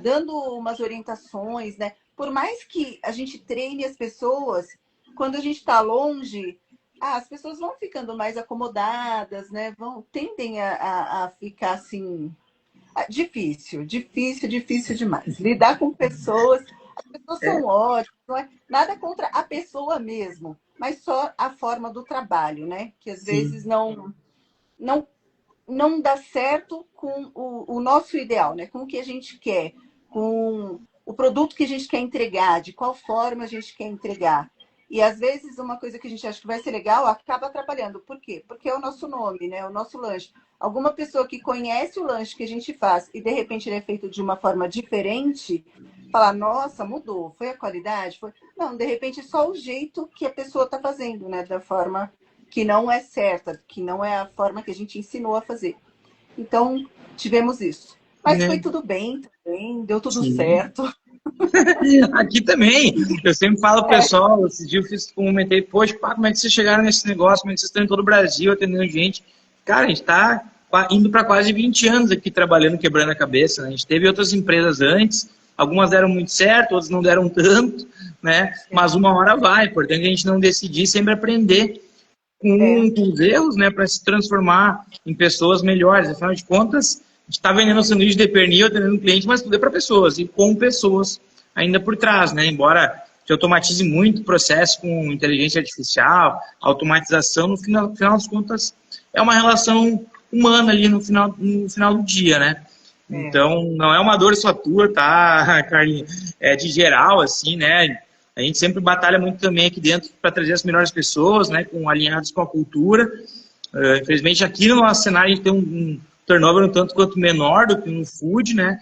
Dando umas orientações, né? Por mais que a gente treine as pessoas, quando a gente está longe, as pessoas vão ficando mais acomodadas, né? Tendem a ficar assim. Difícil demais. Lidar com pessoas, as pessoas É, são ótimas, não é nada contra a pessoa mesmo, mas só a forma do trabalho, né? Que às vezes sim. não, não dá certo com o nosso ideal, né? Com o que a gente quer, com o produto que a gente quer entregar, de qual forma a gente quer entregar. E às vezes uma coisa que a gente acha que vai ser legal acaba atrapalhando. Por quê? Porque é o nosso nome, né? O nosso lanche. Alguma pessoa que conhece o lanche que a gente faz e de repente ele é feito de uma forma diferente, fala, nossa, mudou, foi a qualidade? Foi... Não, de repente é só o jeito que a pessoa está fazendo, né? Da forma que não é certa, que não é a forma que a gente ensinou a fazer. Então, tivemos isso. Mas foi Né? tudo bem também, deu tudo Sim. certo. Aqui também. Eu sempre falo pro É, pessoal, esse dia comentei, poxa, pá, como é que vocês chegaram nesse negócio? Como é que vocês estão em todo o Brasil atendendo gente? Cara, a gente está indo para quase 20 anos aqui trabalhando, quebrando a cabeça, né? A gente teve outras empresas antes, algumas deram muito certo, outras não deram tanto, né? Mas uma hora vai. Importante a gente não decidir, sempre aprender com os erros, né? Para se transformar em pessoas melhores. Afinal de contas, a gente está vendendo sanduíche de pernil, atendendo um cliente, mas tudo é para pessoas e com pessoas ainda por trás, né? Embora se automatize muito o processo com inteligência artificial, automatização, no final das contas, é uma relação humana ali no final do dia, né? é. Então, não é uma dor só tua, tá, Carlinhos? É de geral, assim, né? A gente sempre batalha muito também aqui dentro para trazer as melhores pessoas, né? Alinhados com a cultura. Infelizmente, aqui no nosso cenário, a gente tem um turnover um tanto quanto menor do que no food, né?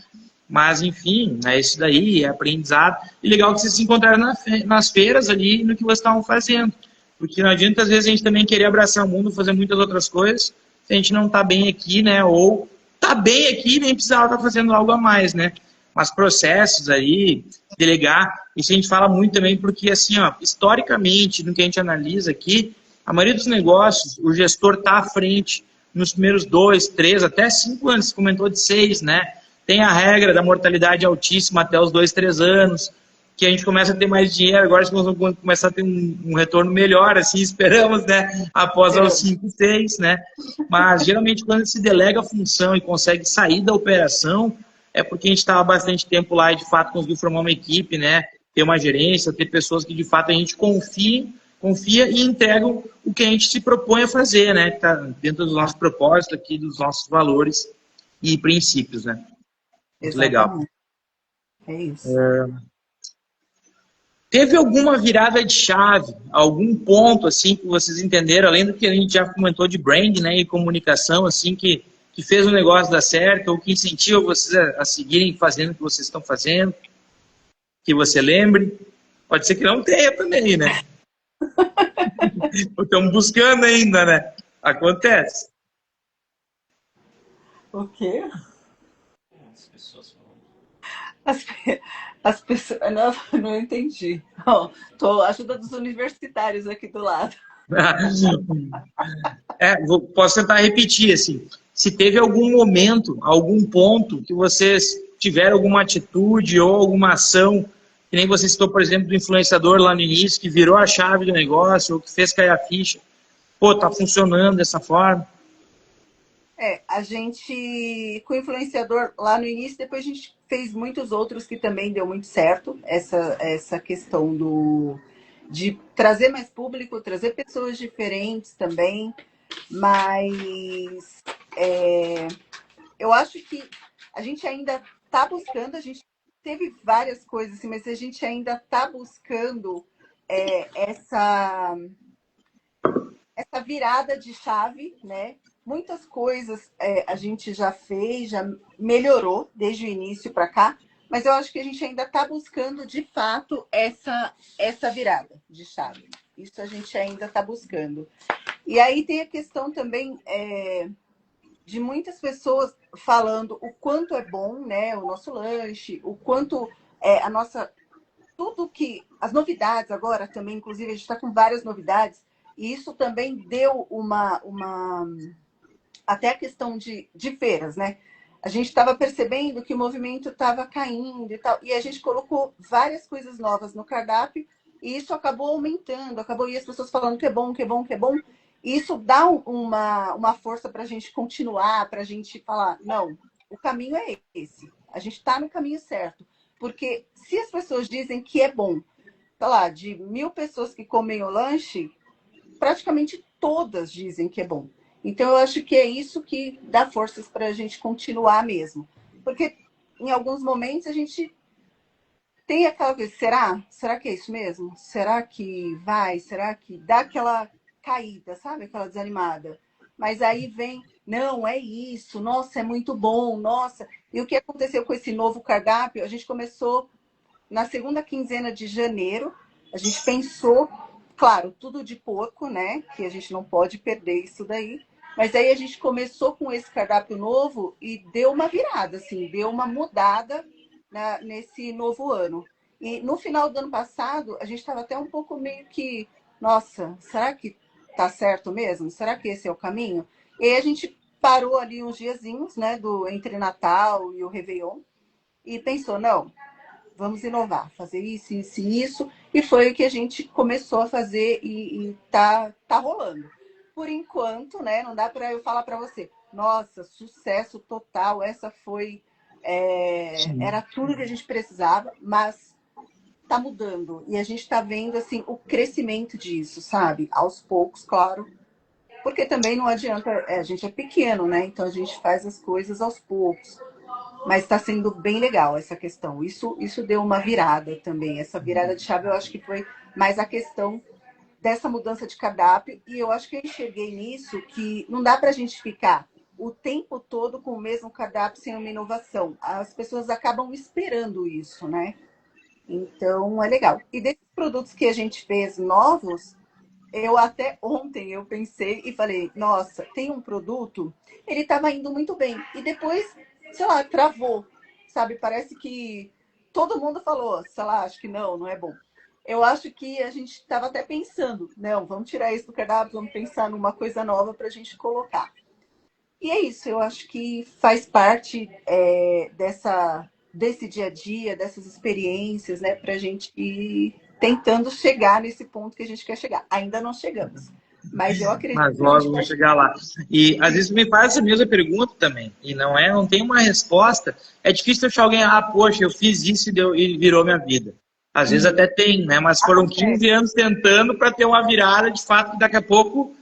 Mas, enfim, é isso daí, é aprendizado. E legal que vocês se encontraram nas feiras ali, no que vocês estavam fazendo. Porque não adianta, às vezes, a gente também querer abraçar o mundo, fazer muitas outras coisas, se a gente não está bem aqui, né? Ou está bem aqui, nem precisava estar fazendo algo a mais, né? Mas processos aí, delegar, isso a gente fala muito também, porque, assim, ó, historicamente, no que a gente analisa aqui, a maioria dos negócios, o gestor está à frente nos primeiros 2, 3, até 5 anos, você comentou de 6, né? Tem a regra da mortalidade altíssima até os 2, 3 anos, que a gente começa a ter mais dinheiro, agora nós vamos começar a ter um retorno melhor, assim, esperamos, né? Após aos 5, 6, né? Mas, geralmente, quando se delega a função e consegue sair da operação, é porque a gente estava bastante tempo lá e, de fato, conseguiu formar uma equipe, né? Ter uma gerência, ter pessoas que, de fato, a gente confia e entrega o que a gente se propõe a fazer, né? Que está dentro do nosso propósito aqui, dos nossos valores e princípios, né? Muito legal. Exatamente. É isso. Teve alguma virada de chave, algum ponto assim que vocês entenderam, além do que a gente já comentou de brand, né, e comunicação, assim, que fez o negócio dar certo, ou que incentiva vocês a seguirem fazendo o que vocês estão fazendo, que você lembre? Pode ser que não tenha também, né? Estamos buscando ainda, né? Acontece. O quê? As, as pessoas. Não, não entendi. Tô ajuda dos universitários aqui do lado. Posso tentar repetir, assim, se teve algum momento, algum ponto que vocês tiveram alguma atitude ou alguma ação, que nem você citou, por exemplo, do influenciador lá no início, que virou a chave do negócio, ou que fez cair a ficha, pô, tá funcionando dessa forma. A gente, com o influenciador lá no início, depois a gente fez muitos outros que também deu muito certo, essa questão de trazer mais público, trazer pessoas diferentes também, mas eu acho que a gente ainda está buscando, a gente teve várias coisas, assim, mas a gente ainda está buscando essa virada de chave, né? Muitas coisas a gente já fez, já melhorou desde o início para cá, mas eu acho que a gente ainda está buscando, de fato, essa virada de chave. Isso a gente ainda está buscando. E aí tem a questão também de muitas pessoas falando o quanto é bom, né, o nosso lanche, o quanto a nossa... Tudo que... As novidades agora também, inclusive, a gente está com várias novidades, e isso também deu uma até a questão de feiras, né? A gente estava percebendo que o movimento estava caindo e tal, e a gente colocou várias coisas novas no cardápio, e isso acabou aumentando, e as pessoas falando que é bom, que é bom, que é bom. E isso dá uma força para a gente continuar, para a gente falar, não, o caminho é esse, a gente está no caminho certo. Porque se as pessoas dizem que é bom, tá lá, de 1.000 pessoas que comem o lanche, praticamente todas dizem que é bom. Então, eu acho que é isso que dá forças para a gente continuar mesmo. Porque em alguns momentos a gente tem aquela coisa, será? Será que é isso mesmo? Será que vai? Será que dá aquela caída, sabe? Aquela desanimada. Mas aí vem, não, é isso, nossa, é muito bom, nossa. E o que aconteceu com esse novo cardápio? A gente começou na segunda quinzena de janeiro, a gente pensou, claro, tudo de pouco, né? Que a gente não pode perder isso daí. Mas aí a gente começou com esse cardápio novo e deu uma virada, assim, deu uma mudada nesse novo ano. E no final do ano passado, a gente estava até um pouco meio que, nossa, será que tá certo mesmo? Será que esse é o caminho? E aí a gente parou ali uns diazinhos, né, entre Natal e o Réveillon, e pensou, não, vamos inovar, fazer isso, isso e isso. E foi o que a gente começou a fazer e tá rolando. Por enquanto, né? Não dá para eu falar para você, nossa, sucesso total, essa foi... era tudo que a gente precisava, mas tá mudando. E a gente tá vendo, assim, o crescimento disso, sabe? Aos poucos, claro. Porque também não adianta... a gente é pequeno, né? Então a gente faz as coisas aos poucos. Mas está sendo bem legal essa questão. Isso deu uma virada também. Essa virada de chave eu acho que foi mais a questão dessa mudança de cardápio. E eu acho que eu enxerguei nisso que não dá para a gente ficar o tempo todo com o mesmo cardápio sem uma inovação. As pessoas acabam esperando isso, né? Então é legal. E desses produtos que a gente fez novos, eu até ontem eu pensei e falei, nossa, tem um produto, ele estava indo muito bem. E depois, sei lá, travou. Sabe? Parece que todo mundo falou, sei lá, acho que não é bom. Eu acho que a gente estava até pensando, não, vamos tirar isso do cardápio, vamos pensar numa coisa nova para a gente colocar. E é isso, eu acho que faz parte desse dia a dia, dessas experiências, né, para a gente ir tentando chegar nesse ponto que a gente quer chegar. Ainda não chegamos, mas eu acredito Mas que a gente logo vou vai chegar chegar. lá. E às vezes me faz essa mesma pergunta também, e não tem uma resposta. É difícil achar alguém, poxa, eu fiz isso e virou minha vida. Às vezes até tem, né? Mas foram Acontece. 15 anos tentando para ter uma virada, de fato, que daqui a pouco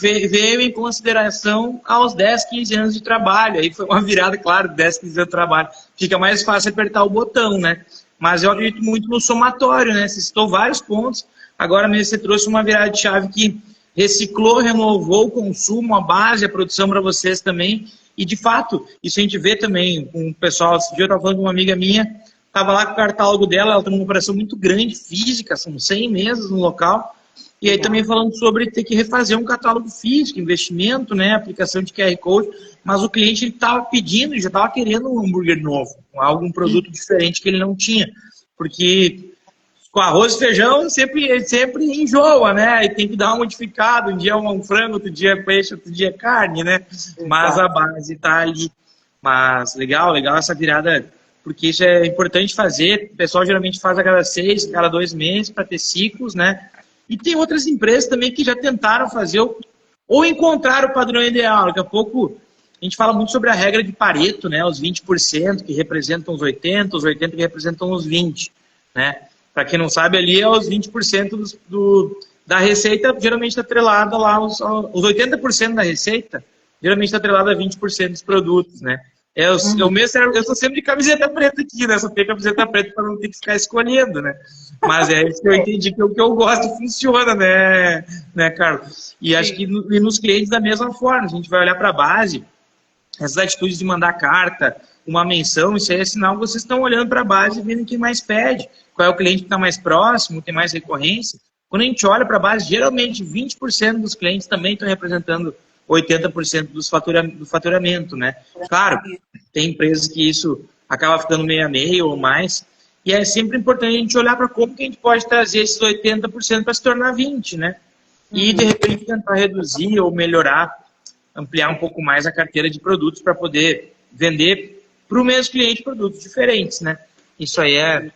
veio em consideração aos 10, 15 anos de trabalho. Aí foi uma virada, claro, 10, 15 anos de trabalho. Fica mais fácil apertar o botão, né? Mas eu acredito muito no somatório, né? Você citou vários pontos. Agora mesmo você trouxe uma virada de chave que reciclou, renovou o consumo, a base, a produção para vocês também. E, de fato, isso a gente vê também com o pessoal. Esse dia eu estava falando com uma amiga minha, estava lá com o catálogo dela, ela tem uma operação muito grande, física, são 100 mesas no local. E aí também falando sobre ter que refazer um catálogo físico, investimento, né, aplicação de QR Code, mas o cliente estava pedindo, já estava querendo um hambúrguer novo, algum produto diferente que ele não tinha. Porque com arroz e feijão sempre enjoa, né? E tem que dar uma modificada. Um dia é um frango, outro dia é peixe, outro dia é carne, né? Mas a Exato. base está ali. Mas legal essa virada, porque isso é importante fazer. O pessoal geralmente faz a cada 6, cada 2 meses para ter ciclos, né? E tem outras empresas também que já tentaram fazer ou encontrar o padrão ideal. Daqui a pouco a gente fala muito sobre a regra de Pareto, né? Os 20% que representam os 80% que representam os 20%, né? Para quem não sabe, ali é os 20% da receita, geralmente está atrelada lá, os 80% da receita, geralmente está atrelada a 20% dos produtos, né? Eu sou sempre de camiseta preta aqui, né? Só tenho camiseta preta para não ter que ficar escolhendo, né? Mas é isso que eu entendi, que o que eu gosto funciona, né, Carlos? E acho que Sim. e nos clientes da mesma forma, a gente vai olhar para a base, essas atitudes de mandar carta, uma menção, isso aí é sinal que vocês estão olhando para a base e vendo quem mais pede, qual é o cliente que está mais próximo, tem mais recorrência. Quando a gente olha para a base, geralmente 20% dos clientes também estão representando 80% do faturamento, né? Claro, tem empresas que isso acaba ficando meio a meio ou mais, e é sempre importante a gente olhar para como que a gente pode trazer esses 80% para se tornar 20%, né? E, de repente, tentar reduzir ou melhorar, ampliar um pouco mais a carteira de produtos para poder vender para o mesmo cliente produtos diferentes, né? Isso aí é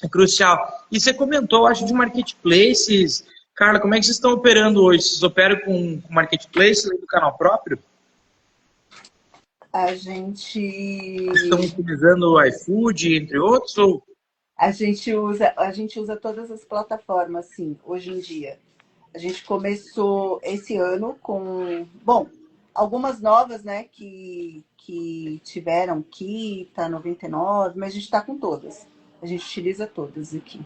crucial. E você comentou, acho, de marketplaces. Carla, como é que vocês estão operando hoje? Vocês operam com marketplace do canal próprio? A gente Estão utilizando o iFood, entre outros? Ou... a gente usa todas as plataformas, sim, hoje em dia. A gente começou esse ano com, bom, algumas novas, né, que tiveram Kita, 99, mas a gente está com todas. A gente utiliza todas aqui.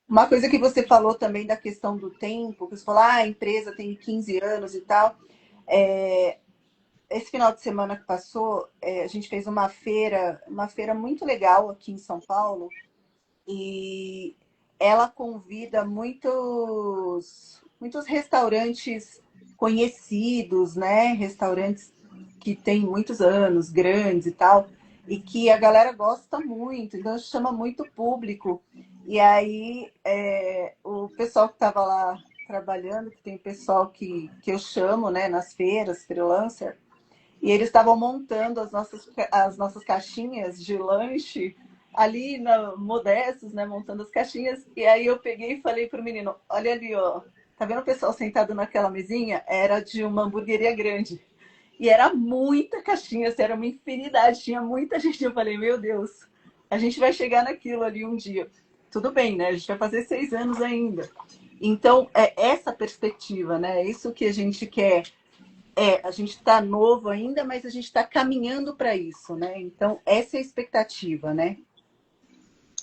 Uma coisa que você falou também da questão do tempo, que você falou, a empresa tem 15 anos e tal. É, esse final de semana que passou, a gente fez uma feira muito legal aqui em São Paulo, e ela convida muitos restaurantes conhecidos, né? Restaurantes que têm muitos anos, grandes e tal, e que a galera gosta muito, então chama muito público. E aí o pessoal que estava lá trabalhando, que tem pessoal que eu chamo, né, nas feiras, freelancer, e eles estavam montando as nossas caixinhas de lanche ali modestos, né? Montando as caixinhas. E aí eu peguei e falei pro menino, olha ali, ó. Tá vendo o pessoal sentado naquela mesinha? Era de uma hamburgueria grande. E era muita caixinha, assim, era uma infinidade, tinha muita gente. Eu falei, meu Deus, a gente vai chegar naquilo ali um dia. Tudo bem, né? A gente vai fazer 6 anos ainda. Então, é essa perspectiva, né? É isso que a gente quer. A gente está novo ainda, mas a gente está caminhando para isso, né? Então, essa é a expectativa, né?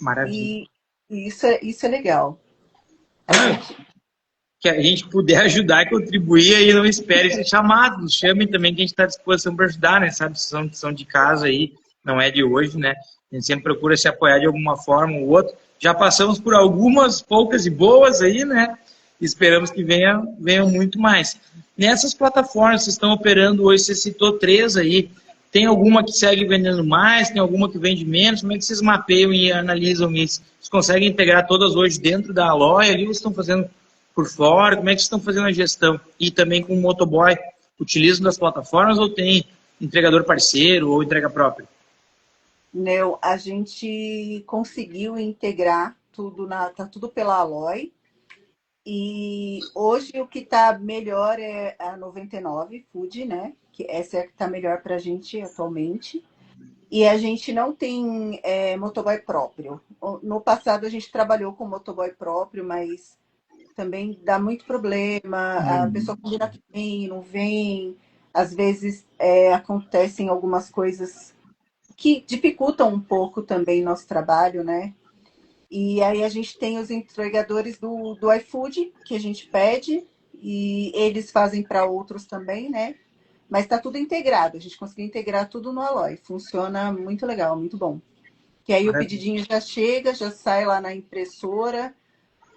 Maravilha. E isso é legal. A gente, que a gente puder ajudar e contribuir, aí não espere ser chamado, nos chamem também que a gente está à disposição para ajudar, né? Sabe, são de casa aí, não é de hoje, né? A gente sempre procura se apoiar de alguma forma ou outra. Já passamos por algumas poucas e boas aí, né? Esperamos que venham muito mais. Nessas plataformas que vocês estão operando hoje, você citou 3 aí, tem alguma que segue vendendo mais, tem alguma que vende menos? Como é que vocês mapeiam e analisam isso? Vocês conseguem integrar todas hoje dentro da Aloy ali ou estão fazendo por fora? Como é que vocês estão fazendo a gestão? E também com o motoboy, utilizam das plataformas ou tem entregador parceiro ou entrega própria? Não, a gente conseguiu integrar tudo, tá tudo pela Aloy. E hoje o que está melhor é a 99 Food, né? Que essa é a que está melhor para a gente atualmente. E a gente não tem motoboy próprio. No passado a gente trabalhou com motoboy próprio, mas também dá muito problema. A pessoa combina que vem, não vem. Às vezes acontecem algumas coisas que dificultam um pouco também nosso trabalho, né? E aí a gente tem os entregadores do iFood, que a gente pede, e eles fazem para outros também, né? Mas está tudo integrado, a gente conseguiu integrar tudo no Aloy. Funciona muito legal, muito bom. Que aí o pedidinho já chega, já sai lá na impressora,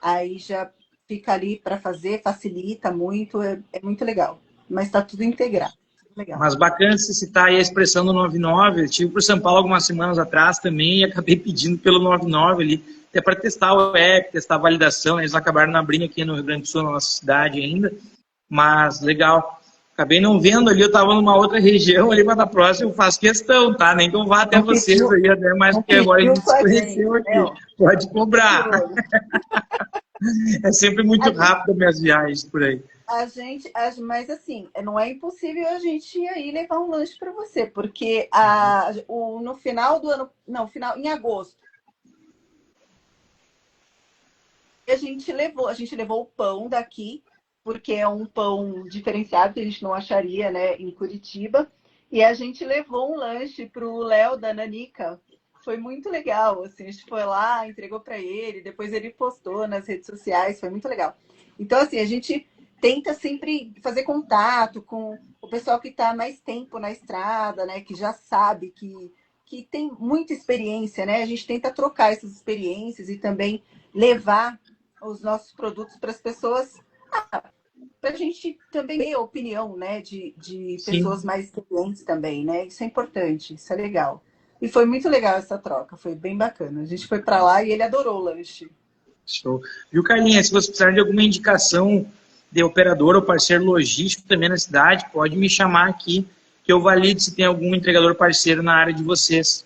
aí já fica ali para fazer, facilita muito, é muito legal. Mas está tudo integrado. Legal. Mas bacana se citar aí a expressão do 99. Eu estive por São Paulo algumas semanas atrás também e acabei pedindo pelo 99 ali, até para testar o app, testar a validação. Eles acabaram não abrindo aqui no Rio Grande do Sul, na nossa cidade ainda. Mas legal. Acabei não vendo ali, eu estava numa outra região ali, mas na próxima eu faço questão, tá? Nem que eu vá até vocês aí, até mais porque agora a gente se conheceu aqui. Pode cobrar. É sempre muito rápido as minhas viagens por aí. Mas assim, não é impossível a gente ir aí levar um lanche para você, porque no final do ano, não, em agosto, a gente levou o pão daqui, porque é um pão diferenciado que a gente não acharia, né, em Curitiba, e a gente levou um lanche para o Léo da Nanica. Foi muito legal, assim, a gente foi lá, entregou para ele, depois ele postou nas redes sociais, foi muito legal. Então, assim, a gente tenta sempre fazer contato com o pessoal que está mais tempo na estrada, né? Que já sabe, que tem muita experiência, né? A gente tenta trocar essas experiências e também levar os nossos produtos para as pessoas, para a gente também ter a opinião, né? De pessoas mais experientes também, né? Isso é importante, isso é legal. E foi muito legal essa troca, foi bem bacana. A gente foi para lá e ele adorou o lanche. Show. Viu, Carlinha? Se você precisar de alguma indicação de operador ou parceiro logístico também na cidade, pode me chamar aqui, que eu valido se tem algum entregador parceiro na área de vocês.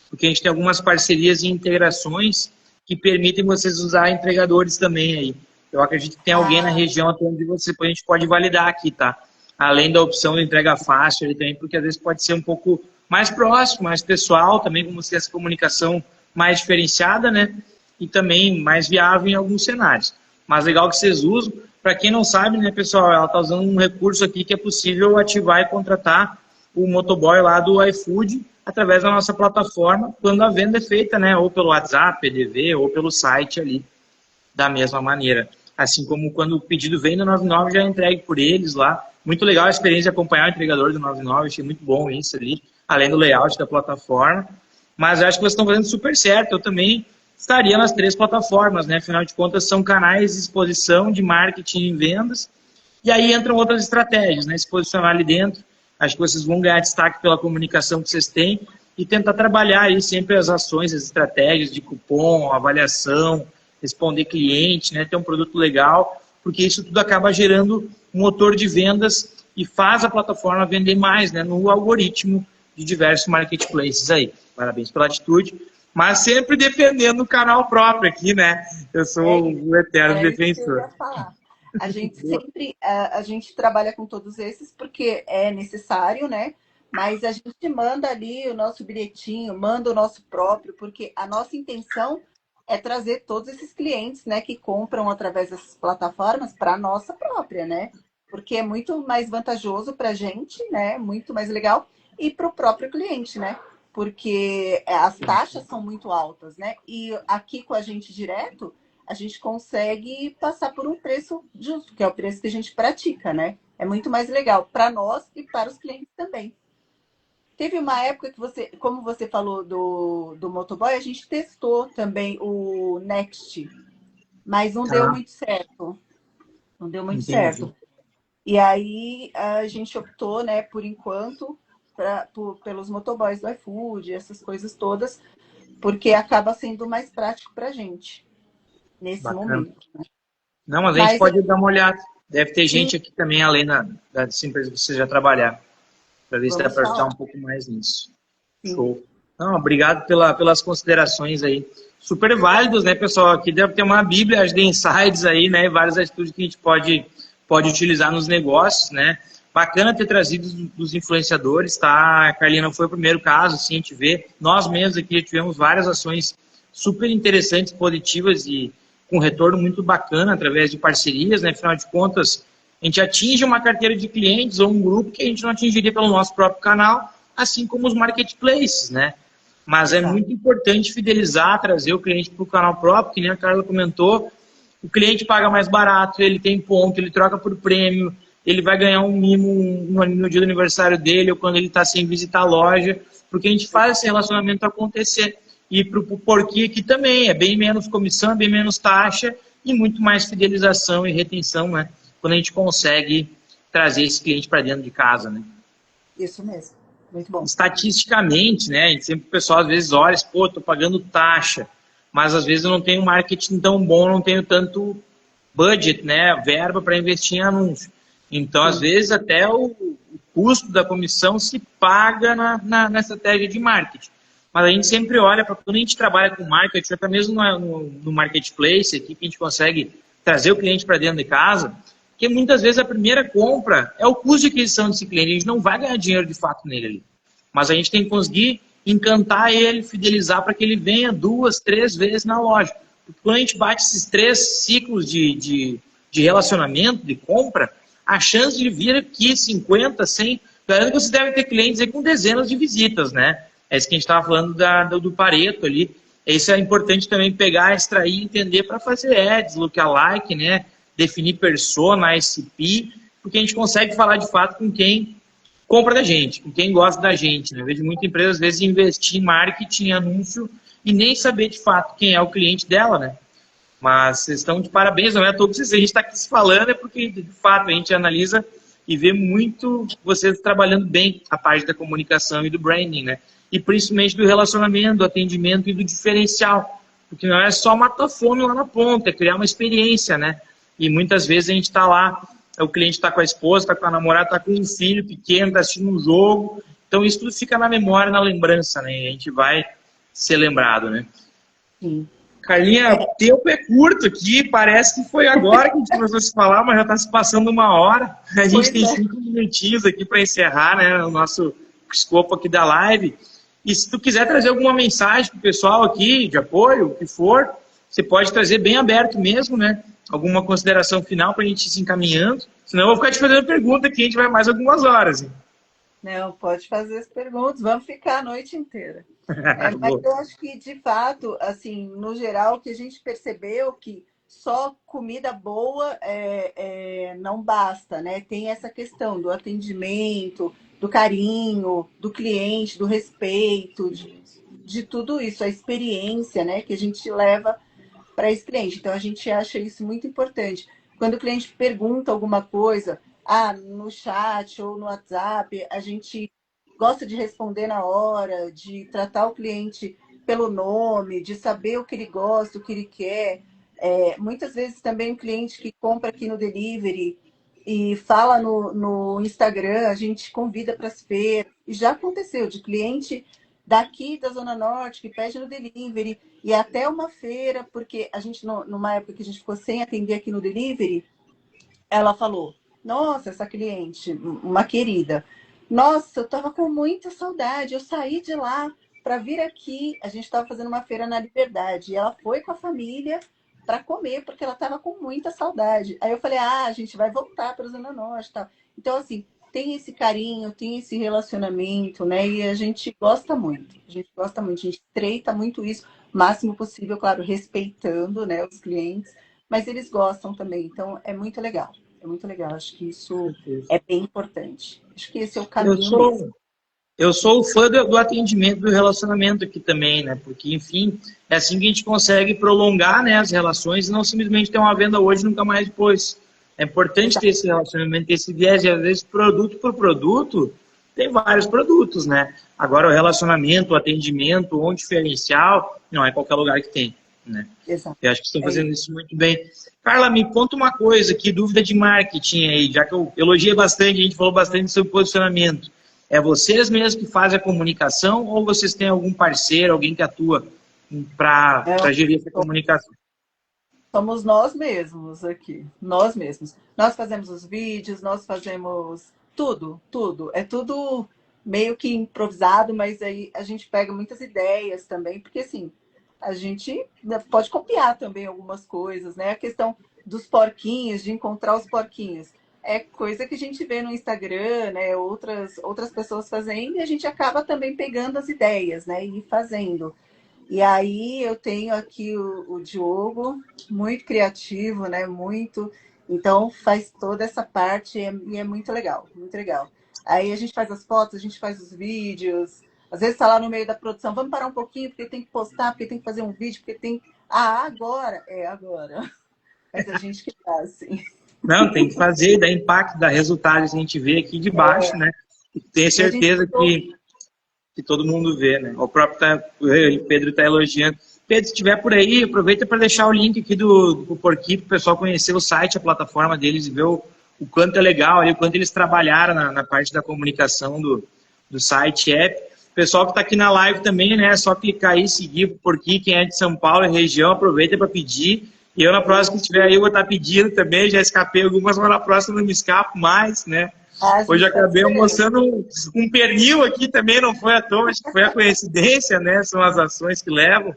Porque a gente tem algumas parcerias e integrações que permitem vocês usar entregadores também aí. Eu acredito que tem alguém na região até onde você, a gente pode validar aqui, tá? Além da opção de entrega fácil ali também, porque às vezes pode ser um pouco mais próximo, mais pessoal, também como se essa comunicação mais diferenciada, né? E também mais viável em alguns cenários. Mas legal que vocês usam. Para quem não sabe, né, pessoal, ela está usando um recurso aqui que é possível ativar e contratar o motoboy lá do iFood através da nossa plataforma, quando a venda é feita, né, ou pelo WhatsApp, PDV, ou pelo site ali, da mesma maneira. Assim como quando o pedido vem do 99, já é entregue por eles lá. Muito legal a experiência de acompanhar o entregador do 99, achei muito bom isso ali, além do layout da plataforma. Mas eu acho que vocês estão fazendo super certo. Eu também estaria nas 3 plataformas, né? Afinal de contas, são canais de exposição, de marketing e vendas. E aí entram outras estratégias, né? Se posicionar ali dentro. Acho que vocês vão ganhar destaque pela comunicação que vocês têm e tentar trabalhar aí sempre as ações, as estratégias de cupom, avaliação, responder cliente, né? Ter um produto legal, porque isso tudo acaba gerando um motor de vendas e faz a plataforma vender mais, né? No algoritmo de diversos marketplaces aí. Parabéns pela atitude. Mas sempre dependendo do canal próprio aqui, né? Eu sou o eterno defensor. A gente sempre a gente trabalha com todos esses porque é necessário, né? Mas a gente manda ali o nosso bilhetinho, manda o nosso próprio, porque a nossa intenção é trazer todos esses clientes, né, que compram através dessas plataformas para a nossa própria, né? Porque é muito mais vantajoso para a gente, né? Muito mais legal e para o próprio cliente, né? Porque as taxas são muito altas, né? E aqui com a gente direto, a gente consegue passar por um preço justo, que é o preço que a gente pratica, né? É muito mais legal para nós e para os clientes também. Teve uma época que você, como você falou do motoboy, a gente testou também o Next, mas não deu Tá, muito certo. Não deu muito entendi. certo. E aí a gente optou, né, por enquanto, pelos motoboys do iFood, essas coisas todas, porque acaba sendo mais prático para a gente nesse Bacana. momento. Não, mas a gente Mas pode dar uma olhada. Deve ter sim, gente aqui também, além das empresas que você já trabalhar, para ver se dá vamos para ajudar um falar. pouco mais nisso. Sim, Show. Não, obrigado pelas considerações aí. Super válidos, né, pessoal? Aqui deve ter uma bíblia de insights aí, né? Várias atitudes que a gente pode utilizar nos negócios, né? Bacana ter trazido dos influenciadores, tá? A Carlinha não foi o primeiro caso, assim, a gente vê. Nós mesmos aqui tivemos várias ações super interessantes, positivas e com retorno muito bacana através de parcerias, né? Afinal de contas, a gente atinge uma carteira de clientes ou um grupo que a gente não atingiria pelo nosso próprio canal, assim como os marketplaces, né? Mas é exato. muito importante fidelizar, trazer o cliente para o canal próprio, que nem a Carla comentou. O cliente paga mais barato, ele tem ponto, ele troca por prêmio, ele vai ganhar um mimo no dia do aniversário dele ou quando ele está sem visitar a loja, porque a gente faz esse relacionamento acontecer. E para o Porqui aqui também, é bem menos comissão, é bem menos taxa e muito mais fidelização e retenção, né? Quando a gente consegue trazer esse cliente para dentro de casa, né? Isso mesmo. Muito bom. Estatisticamente, né? Sempre o pessoal às vezes olha, pô, tô pagando taxa, mas às vezes eu não tenho marketing tão bom, não tenho tanto budget, né? Verba para investir em anúncio. Então, às Sim, vezes, até o custo da comissão se paga na estratégia de marketing. Mas a gente sempre olha para quando a gente trabalha com marketing, até mesmo no marketplace, aqui que a gente consegue trazer o cliente para dentro de casa, porque muitas vezes a primeira compra é o custo de aquisição desse cliente. A gente não vai ganhar dinheiro de fato nele ali. Mas a gente tem que conseguir encantar ele, fidelizar para que ele venha 2, 3 vezes na loja. Porque quando a gente bate esses 3 ciclos de relacionamento, de compra, a chance de vir aqui 50, 100, garanto que você deve ter clientes aí com dezenas de visitas, né? É isso que a gente estava falando do Pareto ali. Isso é importante também pegar, extrair, entender para fazer ads, lookalike, né? Definir persona, ICP, porque a gente consegue falar de fato com quem compra da gente, com quem gosta da gente. Né? Eu vejo muita empresa, às vezes, investir em marketing, anúncio, e nem saber de fato quem é o cliente dela, né? Mas vocês estão de parabéns, não é? Todos vocês, a gente está aqui se falando, é porque, de fato, a gente analisa e vê muito vocês trabalhando bem a parte da comunicação e do branding, né? E principalmente do relacionamento, do atendimento e do diferencial. Porque não é só matar fome lá na ponta, é criar uma experiência, né? E muitas vezes a gente está lá, o cliente está com a esposa, está com a namorada, está com um filho pequeno, está assistindo um jogo. Então isso tudo fica na memória, na lembrança, né? E a gente vai ser lembrado, né? sim. Carlinha, o tempo é curto aqui, parece que foi agora que a gente começou a se falar, mas já está se passando uma hora. A gente Pois tem é. 5 minutinhos aqui para encerrar, né, o nosso escopo aqui da live. E se tu quiser trazer alguma mensagem para o pessoal aqui, de apoio, o que for, você pode trazer bem aberto mesmo, né? Alguma consideração final para a gente ir se encaminhando. Senão eu vou ficar te fazendo pergunta aqui, a gente vai mais algumas horas. Hein? Não, pode fazer as perguntas, vamos ficar a noite inteira. Mas Boa. eu acho que, de fato, assim, no geral, o que a gente percebeu que só comida boa não basta, né? Tem essa questão do atendimento, do carinho, do cliente, do respeito, de tudo isso, a experiência, né, que a gente leva para esse cliente. Então, a gente acha isso muito importante. Quando o cliente pergunta alguma coisa, no chat ou no WhatsApp, a gente gosta de responder na hora, de tratar o cliente pelo nome, de saber o que ele gosta, o que ele quer. Muitas vezes também o cliente que compra aqui no delivery e fala no Instagram, a gente convida para as feiras. E já aconteceu de cliente daqui da Zona Norte que pede no delivery e até uma feira, porque a gente, numa época que a gente ficou sem atender aqui no delivery, ela falou: Nossa, essa cliente, uma querida, nossa, eu estava com muita saudade. Eu saí de lá para vir aqui. A gente estava fazendo uma feira na Liberdade e ela foi com a família para comer, porque ela estava com muita saudade. Aí eu falei: a gente vai voltar para a Zona Norte. Tal. Então, assim, tem esse carinho, tem esse relacionamento, né? E a gente gosta muito. A gente gosta muito, a gente estreita muito isso máximo possível, claro, respeitando, né, os clientes, mas eles gostam também, então é muito legal. É muito legal, acho que isso é bem importante. Acho que esse é o Eu caminho mesmo. sou, eu sou fã do atendimento, do relacionamento aqui também, né? Porque, enfim, é assim que a gente consegue prolongar, né, as relações e não simplesmente ter uma venda hoje e nunca mais depois. É importante ter esse relacionamento, ter esse viés, e às vezes produto por produto, tem vários produtos, né? Agora o relacionamento, o atendimento, um diferencial, não é qualquer lugar que tem, né? Exato. Eu acho que estão É fazendo isso. isso muito bem. Carla, me conta uma coisa, que dúvida de marketing aí, já que eu elogiei bastante, a gente falou bastante sobre posicionamento. É vocês mesmos que fazem a comunicação ou vocês têm algum parceiro, alguém que atua para Não, gerir essa comunicação? somos nós mesmos aqui, nós mesmos. Nós fazemos os vídeos, nós fazemos tudo, tudo. É tudo meio que improvisado, mas aí a gente pega muitas ideias também, porque assim, a gente pode copiar também algumas coisas, né? A questão dos porquinhos, de encontrar os porquinhos. É coisa que a gente vê no Instagram, né? Outras pessoas fazendo e a gente acaba também pegando as ideias, né? E fazendo. E aí eu tenho aqui o Diogo, muito criativo, né? Muito. Então faz toda essa parte e é muito legal, muito legal. Aí a gente faz as fotos, a gente faz os vídeos. Às vezes está lá no meio da produção, vamos parar um pouquinho, porque tem que postar, porque tem que fazer um vídeo, porque tem. Ah, agora? É agora. Mas a gente que tá assim. Não, tem que fazer, dá impacto, dá resultado, a gente vê aqui de baixo, né? E tenho E a gente certeza que todo mundo vê, né? O próprio o Pedro está elogiando. Pedro, se estiver por aí, aproveita para deixar o link aqui do Porqui para o pessoal conhecer o site, a plataforma deles e ver o quanto é legal, ali, o quanto eles trabalharam na parte da comunicação do site app. O pessoal que está aqui na live também, né? É só clicar aí, seguir o Porqui, quem é de São Paulo e região, aproveita para pedir. E eu, na próxima que estiver aí, eu vou estar pedindo também. Já escapei algumas, mas na próxima não me escapo mais, né? a Hoje eu gente tá acabei esperando. almoçando um pernil aqui também, não foi à toa, acho que foi a coincidência, né? São as ações que levam.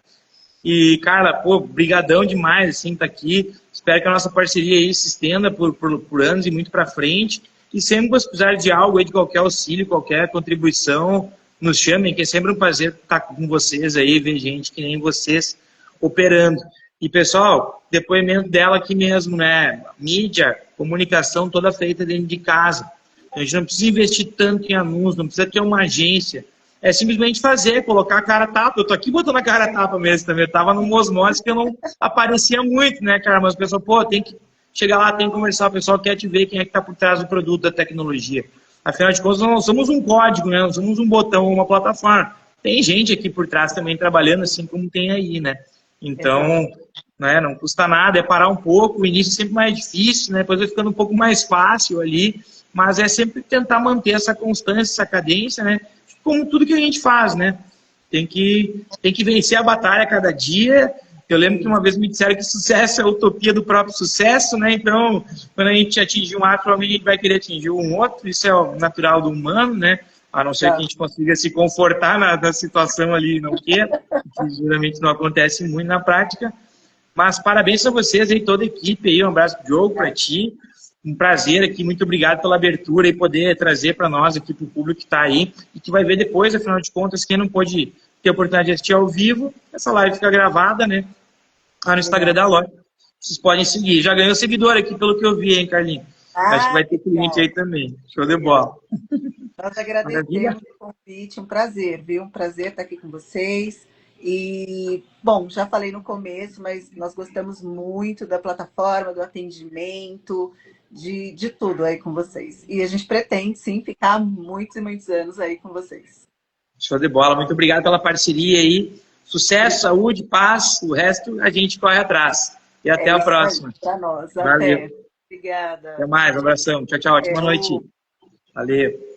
E, Carla, pô, brigadão demais, assim, tá aqui. Espero que a nossa parceria aí se estenda por anos e muito para frente. E sempre que vocês precisarem de algo aí, de qualquer auxílio, qualquer contribuição, nos chamem, que é sempre um prazer estar com vocês aí, ver gente que nem vocês operando. E, pessoal, depoimento dela aqui mesmo, né? Mídia, comunicação toda feita dentro de casa. A gente não precisa investir tanto em anúncios, não precisa ter uma agência. É simplesmente fazer, colocar a cara a tapa. Eu tô aqui botando a cara a tapa mesmo também. Eu tava num osmose que eu não aparecia muito, né, cara? Mas o pessoal, pô, tem que chegar lá, tem que conversar. O pessoal quer te ver quem é que tá por trás do produto, da tecnologia. Afinal de contas, nós não somos um código, né? Nós somos um botão, uma plataforma. Tem gente aqui por trás também trabalhando, assim como tem aí, né? Então, né, não custa nada, é parar um pouco. O início é sempre mais difícil, né? Depois vai ficando um pouco mais fácil ali. Mas é sempre tentar manter essa constância, essa cadência, né? Como tudo que a gente faz, né? Tem que vencer a batalha a cada dia. Eu lembro que uma vez me disseram que sucesso é a utopia do próprio sucesso, né? Então, quando a gente atingir um ato, provavelmente a gente vai querer atingir um outro. Isso é o natural do humano, né? A não ser que a gente consiga se confortar na situação ali e não queira, que geralmente não acontece muito na prática. Mas parabéns a vocês aí, toda a equipe aí. Um abraço pro Diogo, para ti. Um prazer aqui, muito obrigado pela abertura e poder trazer para nós aqui, para o público que está aí e que vai ver depois, afinal de contas, quem não pode ter a oportunidade de assistir ao vivo, essa live fica gravada, né? Lá no Instagram da loja. Vocês podem seguir. Já ganhou seguidor aqui, pelo que eu vi, hein, Carlinhos? Acho que vai ter cliente aí também. Show de bola. Nós Maravilha. agradecemos o convite, um prazer, viu? Um prazer estar aqui com vocês. E, bom, já falei no começo, mas nós gostamos muito da plataforma, do atendimento, de tudo aí com vocês. E a gente pretende, sim, ficar muitos e muitos anos aí com vocês. Show de bola. Muito obrigado pela parceria aí. Sucesso, saúde, paz. O resto a gente corre atrás. E até a próxima. Para nós. Valeu. Até. Obrigada. Até mais. Um abração. Tchau, tchau. Ótima noite. Valeu.